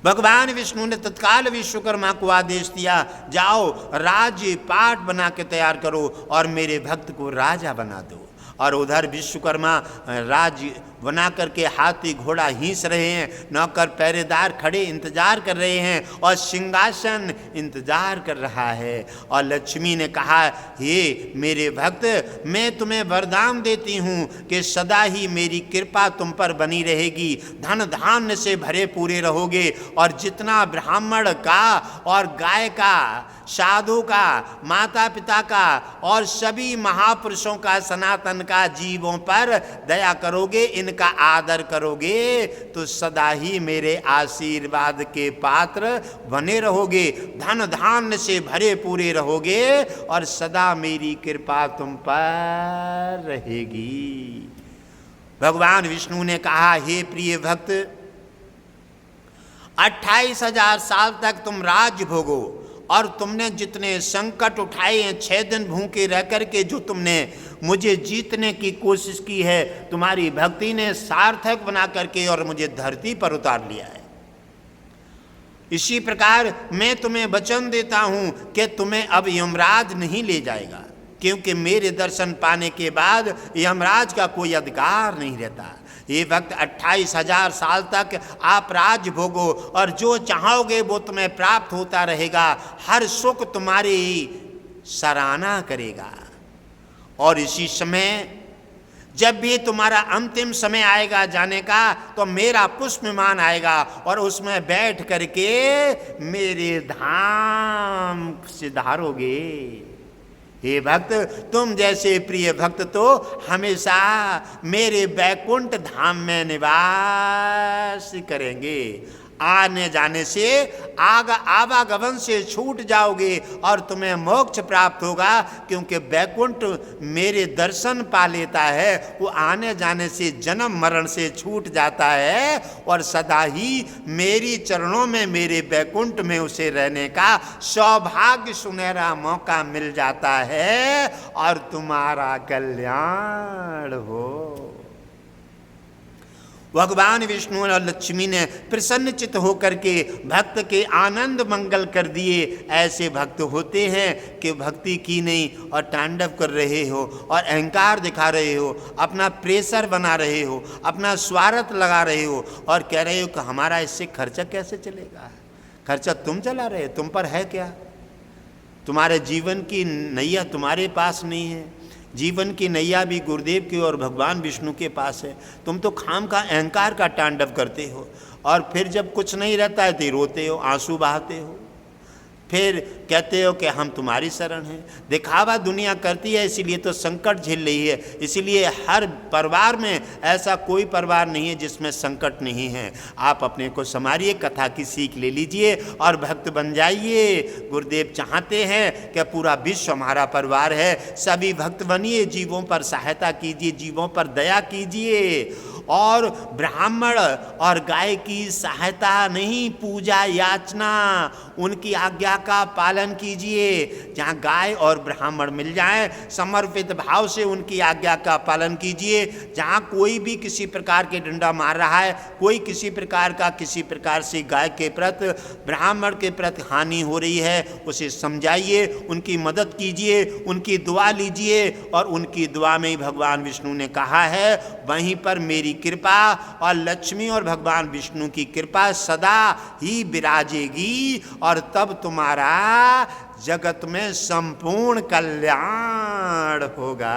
S1: भगवान विष्णु ने तत्काल विश्वकर्मा को आदेश दिया, जाओ राज्य पाट बना के तैयार करो और मेरे भक्त को राजा बना दो। और उधर विश्वकर्मा राज्य बना करके हाथी घोड़ा हींच रहे हैं, नौकर पहरेदार खड़े इंतजार कर रहे हैं और सिंहासन इंतजार कर रहा है। और लक्ष्मी ने कहा, हे मेरे भक्त, मैं तुम्हें वरदान देती हूँ कि सदा ही मेरी कृपा तुम पर बनी रहेगी, धन धान्य से भरे पूरे रहोगे, और जितना ब्राह्मण का और गाय का, साधु का, माता पिता का और सभी महापुरुषों का, सनातन का जीवों पर दया करोगे, इनका आदर करोगे, तो सदा ही मेरे आशीर्वाद के पात्र बने रहोगे, धन धान्य से भरे पूरे रहोगे और सदा मेरी कृपा तुम पर रहेगी। भगवान विष्णु ने कहा, हे प्रिय भक्त, 28,000 साल तक तुम राज्य भोगो, और तुमने जितने संकट उठाए हैं, 6 दिन भूखे रह करके जो तुमने मुझे जीतने की कोशिश की है, तुम्हारी भक्ति ने सार्थक बना करके और मुझे धरती पर उतार लिया है। इसी प्रकार मैं तुम्हें वचन देता हूं कि तुम्हें अब यमराज नहीं ले जाएगा, क्योंकि मेरे दर्शन पाने के बाद यमराज का कोई अधिकार नहीं रहता। ये भक्त 28,000 साल तक आप राज भोगो और जो चाहोगे वो तुम्हें प्राप्त होता रहेगा, हर सुख तुम्हारी सराहना करेगा। और इसी समय जब भी तुम्हारा अंतिम समय आएगा जाने का, तो मेरा पुष्प विमान आएगा और उसमें बैठ करके मेरे धाम सिधारोगे। हे भक्त, तुम जैसे प्रिय भक्त तो हमेशा मेरे बैकुंठ धाम में निवास करेंगे। आने जाने से, आवागमन से छूट जाओगे और तुम्हें मोक्ष प्राप्त होगा, क्योंकि वैकुंठ मेरे दर्शन पा लेता है, वो आने जाने से, जन्म मरण से छूट जाता है और सदा ही मेरी चरणों में, मेरे वैकुंठ में उसे रहने का सौभाग्य, सुनहरा मौका मिल जाता है और तुम्हारा कल्याण हो। भगवान विष्णु और लक्ष्मी ने प्रसन्नचित होकर के भक्त के आनंद मंगल कर दिए। ऐसे भक्त होते हैं कि भक्ति की नहीं और तांडव कर रहे हो और अहंकार दिखा रहे हो, अपना प्रेशर बना रहे हो, अपना स्वार्थ लगा रहे हो और कह रहे हो कि हमारा इससे खर्चा कैसे चलेगा। खर्चा तुम चला रहे हो, तुम पर है क्या? तुम्हारे जीवन की नैया तुम्हारे पास नहीं है। जीवन की नैया भी गुरुदेव की और भगवान विष्णु के पास है। तुम तो खाम का अहंकार का तांडव करते हो और फिर जब कुछ नहीं रहता है तो रोते हो, आंसू बहाते हो, फिर कहते हो कि हम तुम्हारी शरण हैं। दिखावा दुनिया करती है, इसीलिए तो संकट झेल रही है। इसीलिए हर परिवार में ऐसा कोई परिवार नहीं है जिसमें संकट नहीं है। आप अपने को संभालिए, कथा की सीख ले लीजिए और भक्त बन जाइए। गुरुदेव चाहते हैं कि पूरा विश्व हमारा परिवार है। सभी भक्त बनिए, जीवों पर सहायता कीजिए, जीवों पर दया कीजिए और ब्राह्मण और गाय की सहायता नहीं, पूजा याचना, उनकी आज्ञा का पालन कीजिए। जहाँ गाय और ब्राह्मण मिल जाएं, समर्पित भाव से उनकी आज्ञा का पालन कीजिए। जहाँ कोई भी किसी प्रकार के डंडा मार रहा है, कोई किसी प्रकार से गाय के प्रति, ब्राह्मण के प्रति हानि हो रही है, उसे समझाइए, उनकी मदद कीजिए, उनकी दुआ लीजिए। और उनकी दुआ में ही भगवान विष्णु ने कहा है, वहीं पर मेरी कृपा और लक्ष्मी और भगवान विष्णु की कृपा सदा ही विराजेगी और तब तुम्हारा जगत में संपूर्ण कल्याण होगा।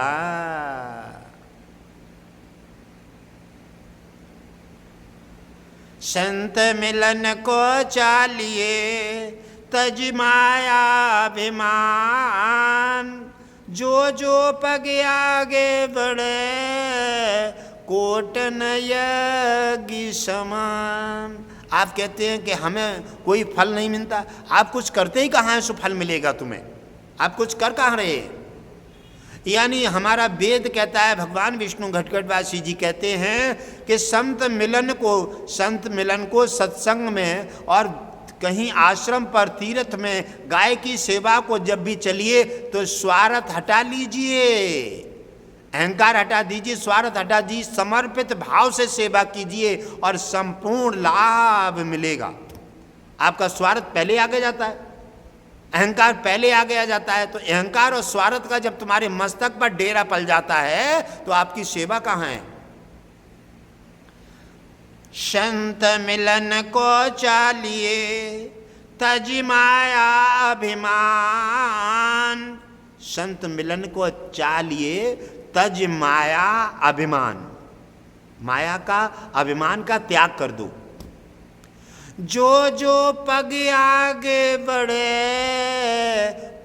S1: संत मिलन को चालिए तज माया अभिमान, जो जो पग आगे बढ़े कोटन यज्ञ समान। आप कहते हैं कि हमें कोई फल नहीं मिलता। आप कुछ करते ही कहाँ है सो फल मिलेगा तुम्हें? आप कुछ कर कहाँ रहे? यानी हमारा वेद कहता है, भगवान विष्णु घटघटवासी जी कहते हैं कि संत मिलन को सत्संग में और कहीं आश्रम पर तीर्थ में गाय की सेवा को जब भी चलिए तो स्वार्थ हटा लीजिए, अहंकार हटा दीजिए, स्वार्थ हटा दीजिए, समर्पित भाव से सेवा कीजिए और संपूर्ण लाभ मिलेगा। आपका स्वार्थ पहले आगे जाता है, अहंकार पहले आगे आ जाता है। तो अहंकार और स्वार्थ का जब तुम्हारे मस्तक पर डेरा पल जाता है तो आपकी सेवा कहाँ है? संत मिलन को चालिए तज माया अभिमान, संत मिलन को चालिए तज माया अभिमान, माया का अभिमान का त्याग कर दो। जो जो पग आगे बढ़े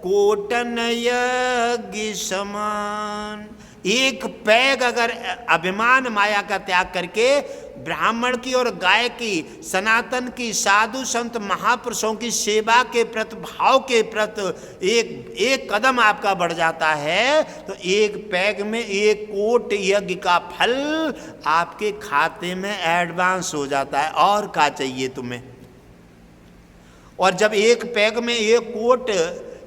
S1: कोटन यज्ञ समान, एक पैग अगर अभिमान माया का त्याग करके ब्राह्मण की और गाय की, सनातन की, साधु संत महापुरुषों की सेवा के प्रति, भाव के प्रति एक कदम आपका बढ़ जाता है तो एक पैग में 1 कोट यज्ञ का फल आपके खाते में एडवांस हो जाता है। और क्या चाहिए तुम्हें? और जब एक पैग में 1 कोट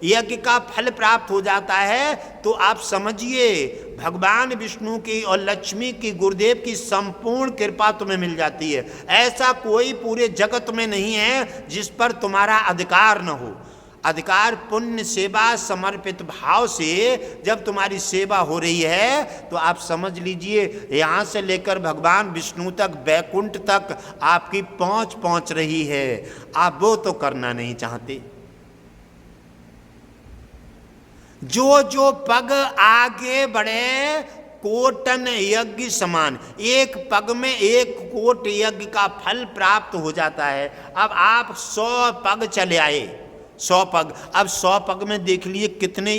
S1: यज्ञ का फल प्राप्त हो जाता है तो आप समझिए भगवान विष्णु की और लक्ष्मी की, गुरुदेव की संपूर्ण कृपा तुम्हें मिल जाती है। ऐसा कोई पूरे जगत में नहीं है जिस पर तुम्हारा अधिकार न हो। अधिकार पुण्य सेवा समर्पित भाव से जब तुम्हारी सेवा हो रही है तो आप समझ लीजिए यहाँ से लेकर भगवान विष्णु तक, वैकुंठ तक आपकी पहुँच रही है। आप वो तो करना नहीं चाहते। जो जो पग आगे बढ़े कोटन यज्ञ समान, एक पग में 1 कोट यज्ञ का फल प्राप्त हो जाता है। अब आप 100 पग चले आए, 100 पग, अब 100 पग में देख लिए कितने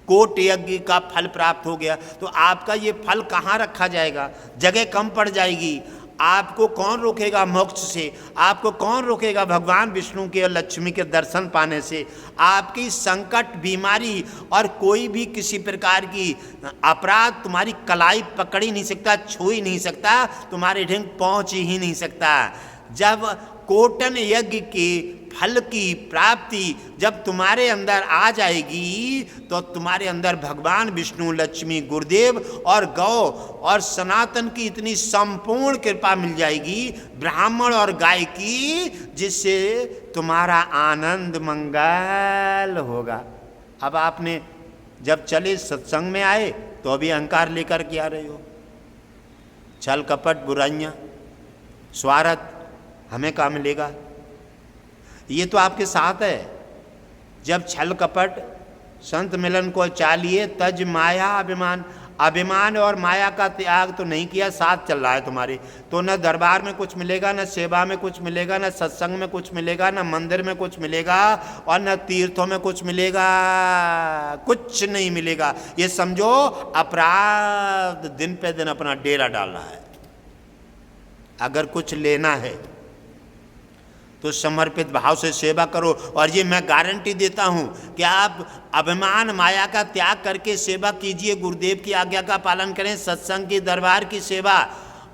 S1: कोट यज्ञ का फल प्राप्त हो गया। तो आपका ये फल कहाँ रखा जाएगा? जगह कम पड़ जाएगी। आपको कौन रोकेगा मोक्ष से? आपको कौन रोकेगा भगवान विष्णु के और लक्ष्मी के दर्शन पाने से? आपकी संकट, बीमारी और कोई भी किसी प्रकार की अपराध तुम्हारी कलाई पकड़ ही नहीं सकता, छू ही नहीं सकता, तुम्हारे ढंग पहुंच ही नहीं सकता। जब कोटन यज्ञ के फल की प्राप्ति जब तुम्हारे अंदर आ जाएगी तो तुम्हारे अंदर भगवान विष्णु, लक्ष्मी, गुरुदेव और गौ और सनातन की इतनी संपूर्ण कृपा मिल जाएगी, ब्राह्मण और गाय की, जिससे तुम्हारा आनंद मंगल होगा। अब आपने जब चले सत्संग में आए तो अभी अहंकार लेकर के आ रहे हो, छल कपट बुराइयां स्वार्थ, हमें क्या मिलेगा? ये तो आपके साथ है। जब छल कपट संत मिलन को चालिए तज माया अभिमान, अभिमान और माया का त्याग तो नहीं किया, साथ चल रहा है तुम्हारे, तो न दरबार में कुछ मिलेगा, न सेवा में कुछ मिलेगा, न सत्संग में कुछ मिलेगा, न मंदिर में कुछ मिलेगा और न तीर्थों में कुछ मिलेगा, कुछ नहीं मिलेगा। ये समझो अपराध दिन पे दिन अपना डेरा डाल रहा है। अगर कुछ लेना है तो समर्पित भाव से सेवा करो। और ये मैं गारंटी देता हूँ कि आप अभिमान माया का त्याग करके सेवा कीजिए, गुरुदेव की आज्ञा का पालन करें, सत्संग की, दरबार की सेवा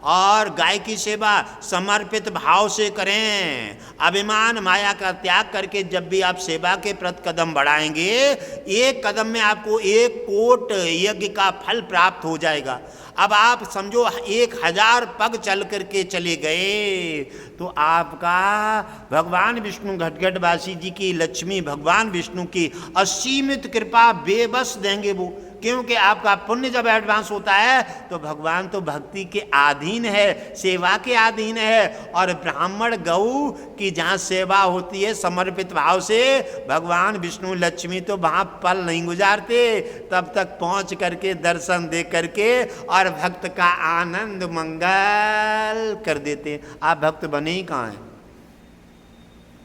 S1: और गाय की सेवा समर्पित भाव से करें। अभिमान माया का त्याग करके जब भी आप सेवा के प्रति कदम बढ़ाएंगे, एक कदम में आपको 1 कोट यज्ञ का फल प्राप्त हो जाएगा। अब आप समझो 1000 पग चल करके चले गए तो आपका भगवान विष्णु घटघटवासी जी की, लक्ष्मी भगवान विष्णु की असीमित कृपा बेबस देंगे वो, क्योंकि आपका पुण्य जब एडवांस होता है तो भगवान तो भक्ति के अधीन है, सेवा के अधीन है। और ब्राह्मण गौ की जहाँ सेवा होती है समर्पित भाव से, भगवान विष्णु लक्ष्मी तो वहाँ पल नहीं गुजारते, तब तक पहुँच करके दर्शन दे करके और भक्त का आनंद मंगल कर देते। आप भक्त बने ही कहाँ हैं?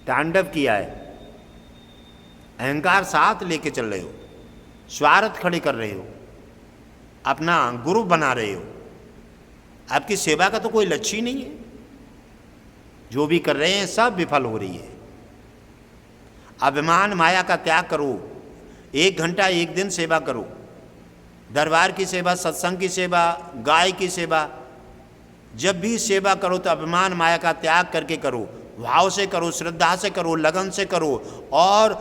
S1: तांडव किया है, अहंकार साथ लेके चल रहे हो, स्वार्थ खड़े कर रहे हो, अपना गुरु बना रहे हो। आपकी सेवा का तो कोई लक्ष्य ही नहीं है, जो भी कर रहे हैं सब विफल हो रही है। अभिमान माया का त्याग करो, 1 घंटा 1 दिन सेवा करो, दरबार की सेवा, सत्संग की सेवा, गाय की सेवा। जब भी सेवा करो तो अभिमान माया का त्याग करके करो, भाव से करो, श्रद्धा से करो, लगन से करो और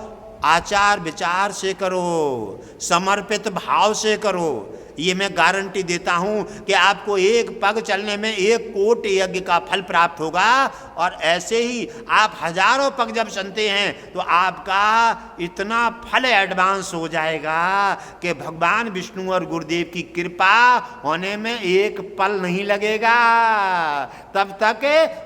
S1: आचार विचार से करो, समर्पित भाव से करो। ये मैं गारंटी देता हूँ कि आपको 1 पग चलने में 1 कोट यज्ञ का फल प्राप्त होगा। और ऐसे ही आप हजारों पग जब चलते हैं तो आपका इतना फल एडवांस हो जाएगा कि भगवान विष्णु और गुरुदेव की कृपा होने में 1 पल नहीं लगेगा। तब तक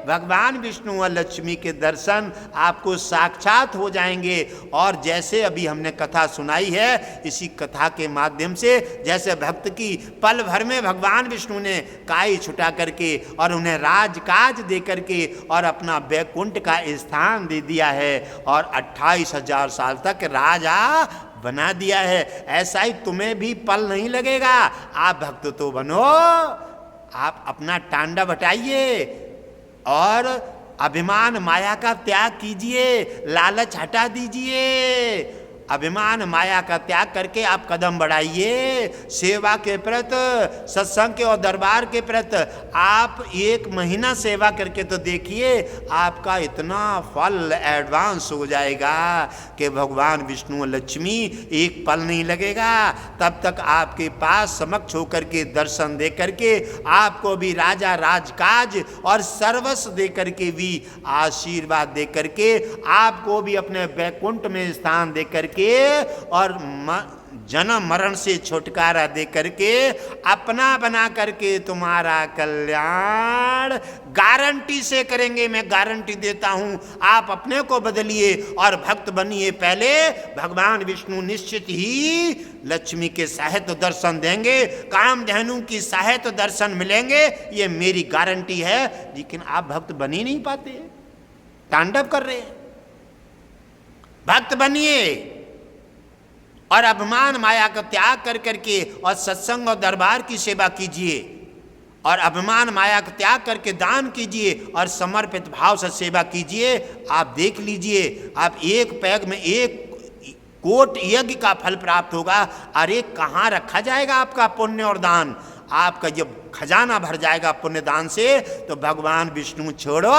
S1: भगवान विष्णु और लक्ष्मी के दर्शन आपको साक्षात हो जाएंगे। और जैसे अभी हमने कथा सुनाई है, इसी कथा के माध्यम से जैसे भक्त की पल भर में भगवान विष्णु ने काई छुटा करके और उन्हें राजकाज दे करके और अपना वैकुंठ का स्थान दे दिया है और 28,000 साल तक राजा बना दिया है, ऐसा ही तुम्हें भी पल नहीं लगेगा। आप भक्त तो बनो, आप अपना टांडा बटाइए और अभिमान माया का त्याग कीजिए, लालच हटा दीजिए। अभिमान माया का त्याग करके आप कदम बढ़ाइए सेवा के प्रति, सत्संग के और दरबार के प्रति। आप 1 महीना सेवा करके तो देखिए, आपका इतना फल एडवांस हो जाएगा कि भगवान विष्णु लक्ष्मी 1 पल नहीं लगेगा। तब तक आपके पास समक्ष होकर के दर्शन दे करके आपको भी राजा राजकाज और सर्वस्व दे करके भी आशीर्वाद दे करके आपको भी अपने वैकुंठ में स्थान दे करके और जन्म मरण से छुटकारा दे करके अपना बना करके तुम्हारा कल्याण गारंटी से करेंगे। मैं गारंटी देता हूं, आप अपने को बदलिए और भक्त बनिए। पहले भगवान विष्णु निश्चित ही लक्ष्मी के सहित दर्शन देंगे, कामधेनु की सहित दर्शन मिलेंगे, ये मेरी गारंटी है। लेकिन आप भक्त बन ही नहीं पाते, तांडव कर रहे हैं। भक्त बनिए और अभिमान माया का त्याग कर करके और सत्संग और दरबार की सेवा कीजिए और अभिमान माया का त्याग करके दान कीजिए और समर्पित भाव से सेवा कीजिए। आप देख लीजिए, आप एक पैग में 1 कोट यज्ञ का फल प्राप्त होगा। अरे कहाँ रखा जाएगा आपका पुण्य और दान? आपका जब खजाना भर जाएगा पुण्य दान से, तो भगवान विष्णु छोड़ो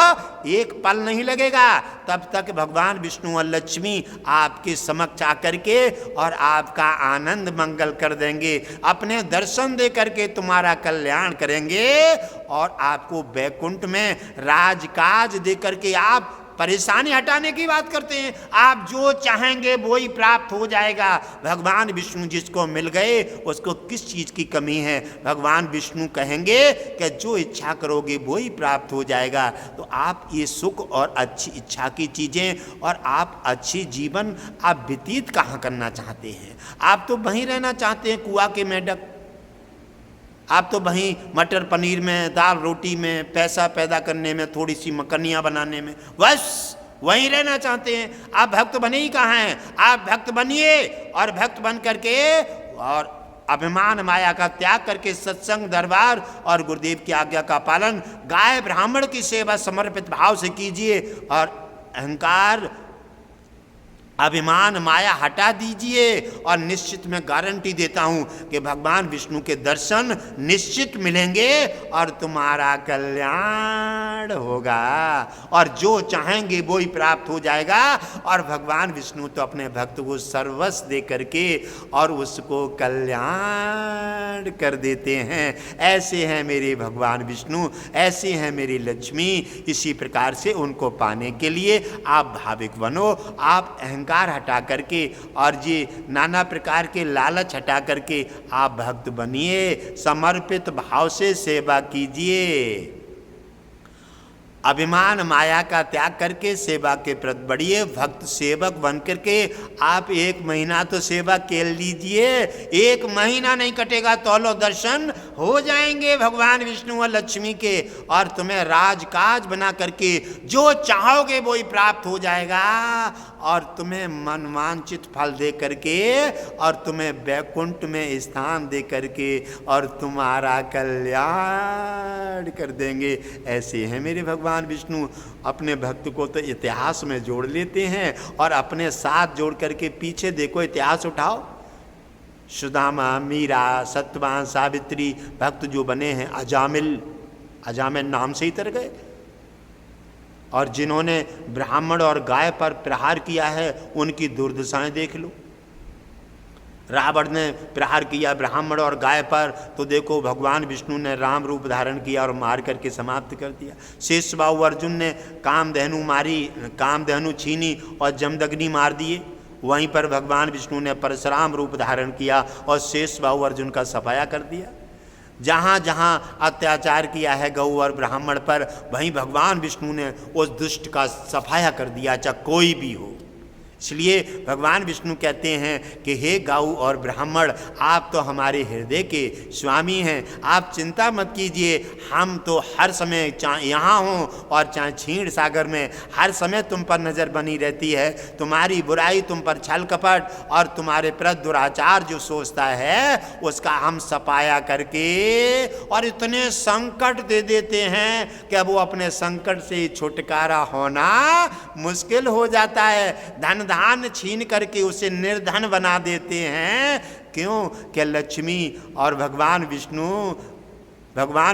S1: एक पल नहीं लगेगा, तब तक भगवान विष्णु और लक्ष्मी आपके समक्ष आकर के और आपका आनंद मंगल कर देंगे, अपने दर्शन दे करके तुम्हारा कल्याण करेंगे और आपको वैकुंठ में राजकाज दे करके आप परेशानी हटाने की बात करते हैं। आप जो चाहेंगे वो ही प्राप्त हो जाएगा। भगवान विष्णु जिसको मिल गए उसको किस चीज़ की कमी है? भगवान विष्णु कहेंगे कि जो इच्छा करोगे वो ही प्राप्त हो जाएगा। तो आप ये सुख और अच्छी इच्छा की चीज़ें और आप अच्छी जीवन आप व्यतीत कहाँ करना चाहते हैं? आप तो वहीं रहना चाहते हैं कुआं के मेंढक। आप तो वहीं मटर पनीर में, दाल रोटी में, पैसा पैदा करने में, थोड़ी सी मकनियाँ बनाने में, बस वहीं रहना चाहते हैं। आप भक्त बने ही कहाँ हैं? आप भक्त बनिए और भक्त बन करके और अभिमान माया का त्याग करके सत्संग, दरबार और गुरुदेव की आज्ञा का पालन, गाय ब्राह्मण की सेवा समर्पित भाव से कीजिए और अहंकार अभिमान माया हटा दीजिए। और निश्चित मैं गारंटी देता हूं कि भगवान विष्णु के दर्शन निश्चित मिलेंगे और तुम्हारा कल्याण होगा और जो चाहेंगे वो ही प्राप्त हो जाएगा। और भगवान विष्णु तो अपने भक्त को सर्वस्व दे करके और उसको कल्याण कर देते हैं। ऐसे हैं मेरे भगवान विष्णु, ऐसे हैं मेरी लक्ष्मी। इसी प्रकार से उनको पाने के लिए आप भाविक बनो। आप अहंकार हटा करके और ये नाना प्रकार के लालच हटा करके आप भक्त बनिए, समर्पित भाव से सेवा कीजिए। अभिमान माया का त्याग करके सेवा के प्रति बढ़िए। भक्त सेवक बन करके आप 1 महीना तो सेवा कर लीजिए। 1 महीना नहीं कटेगा तो लो दर्शन हो जाएंगे भगवान विष्णु और लक्ष्मी के और तुम्हें राजकाज बना करके जो चाहोगे वो ही प्राप्त हो जाएगा और तुम्हें मनवांचित फल दे करके और तुम्हें वैकुंठ में स्थान दे करके और तुम्हारा कल्याण कर देंगे। ऐसे हैं मेरे भगवान विष्णु। अपने भक्त को तो इतिहास में जोड़ लेते हैं और अपने साथ जोड़ करके पीछे देखो, इतिहास उठाओ। सुदामा, मीरा, सत्यवान, सावित्री भक्त जो बने हैं, अजामिल नाम से ही तर गए। और जिन्होंने ब्राह्मण और गाय पर प्रहार किया है उनकी दुर्दशाएं देख लो। रावण ने प्रहार किया ब्राह्मण और गाय पर, तो देखो भगवान विष्णु ने राम रूप धारण किया और मार करके समाप्त कर दिया। शेषबाहु अर्जुन ने कामधेनु मारी, कामधेनु छीनी और जमदग्नि मार दिए। वहीं पर भगवान विष्णु ने परशुराम रूप धारण किया और शेषबाहु अर्जुन का सफाया कर दिया। जहाँ जहाँ अत्याचार किया है गौ और ब्राह्मण पर, वहीं भगवान विष्णु ने उस दुष्ट का सफाया कर दिया, चाहे कोई भी हो। इसलिए भगवान विष्णु कहते हैं कि हे गौ और ब्राह्मण, आप तो हमारे हृदय के स्वामी हैं, आप चिंता मत कीजिए। हम तो हर समय चाहे यहाँ हों और चाहे क्षीण सागर में, हर समय तुम पर नज़र बनी रहती है। तुम्हारी बुराई, तुम पर छल कपट और तुम्हारे प्रति दुराचार जो सोचता है उसका हम सफाया करके और इतने संकट दे देते हैं कि अब वो अपने संकट से छुटकारा होना मुश्किल हो जाता है। धन धान छीन करके उसे निर्धन बना देते हैं। क्यों? कि लक्ष्मी और भगवान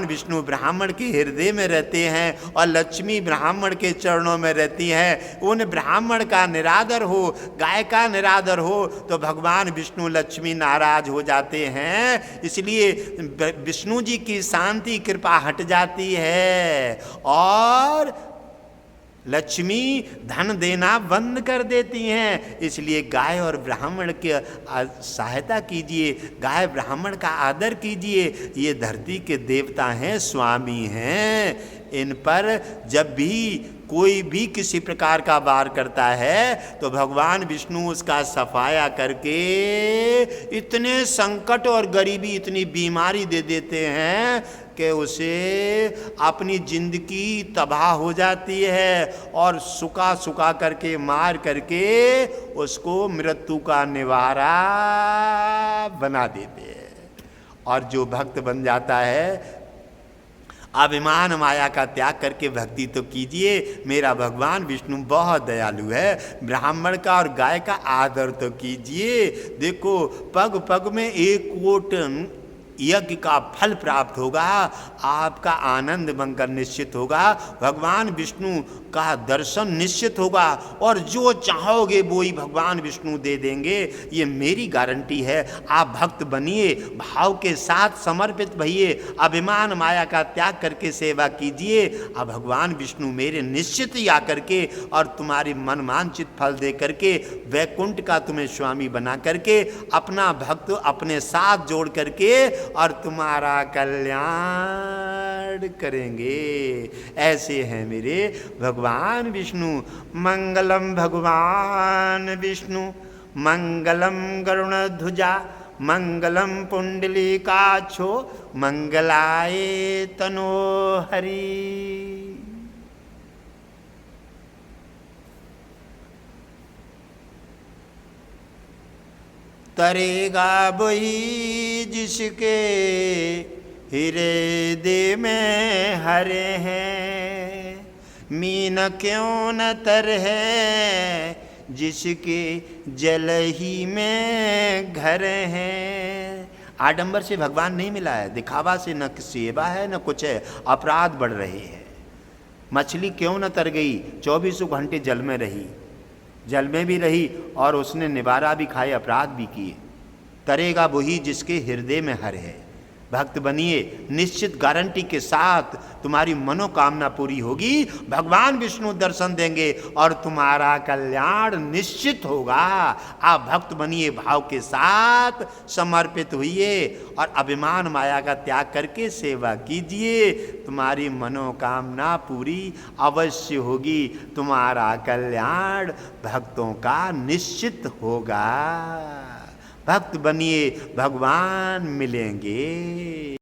S1: विष्णु ब्राह्मण के हृदय में रहते हैं और लक्ष्मी ब्राह्मण के चरणों में रहती है। उन ब्राह्मण का निरादर हो, गाय का निरादर हो तो भगवान विष्णु लक्ष्मी नाराज हो जाते हैं। इसलिए विष्णु जी की शांति कृपा हट जाती है और लक्ष्मी धन देना बंद कर देती हैं। इसलिए गाय और ब्राह्मण की सहायता कीजिए, गाय ब्राह्मण का आदर कीजिए। ये धरती के देवता हैं, स्वामी हैं। इन पर जब भी कोई भी किसी प्रकार का वार करता है तो भगवान विष्णु उसका सफाया करके इतने संकट और गरीबी, इतनी बीमारी दे देते हैं कि उसे अपनी जिंदगी तबाह हो जाती है और सुखा करके मार करके उसको मृत्यु का निवारा बना देते हैं। और जो भक्त बन जाता है अभिमान माया का त्याग करके भक्ति तो कीजिए। मेरा भगवान विष्णु बहुत दयालु है। ब्राह्मण का और गाय का आदर तो कीजिए। देखो पग पग में एक कोट यज्ञ का फल प्राप्त होगा, आपका आनंद मंगल निश्चित होगा, भगवान विष्णु का दर्शन निश्चित होगा, और जो चाहोगे वो ही भगवान विष्णु दे देंगे। ये मेरी गारंटी है। आप भक्त बनिए, भाव के साथ समर्पित भइए, अभिमान माया का त्याग करके सेवा कीजिए। अब भगवान विष्णु मेरे निश्चित ही आकर के और तुम्हारी मनमांचित फल दे करके वैकुंठ का तुम्हें स्वामी बना करके अपना भक्त अपने साथ जोड़ करके और तुम्हारा कल्याण करेंगे। ऐसे हैं मेरे भगवान विष्णु। मंगलम भगवान विष्णु, मंगलम गरुणध्वजा, मंगलम पुंडलीकाक्षो, मंगलाय तनोहरि। तरेगा वही जिसके हृदय में हरे हैं, मीन क्यों न तर है जिसके जल ही में घर हैं। आडंबर से भगवान नहीं मिला है, दिखावा से न सेवा है न कुछ है, अपराध बढ़ रहे हैं। मछली क्यों न तर गई, 24 घंटे जल में रही, जल में भी रही और उसने निवारा भी खाए, अपराध भी किए। तरेगा वही जिसके हृदय में हर है। भक्त बनिए, निश्चित गारंटी के साथ तुम्हारी मनोकामना पूरी होगी, भगवान विष्णु दर्शन देंगे और तुम्हारा कल्याण निश्चित होगा। आप भक्त बनिए, भाव के साथ समर्पित होइए और अभिमान माया का त्याग करके सेवा कीजिए। तुम्हारी मनोकामना पूरी अवश्य होगी, तुम्हारा कल्याण भक्तों का निश्चित होगा। भक्त बनिए, भगवान मिलेंगे।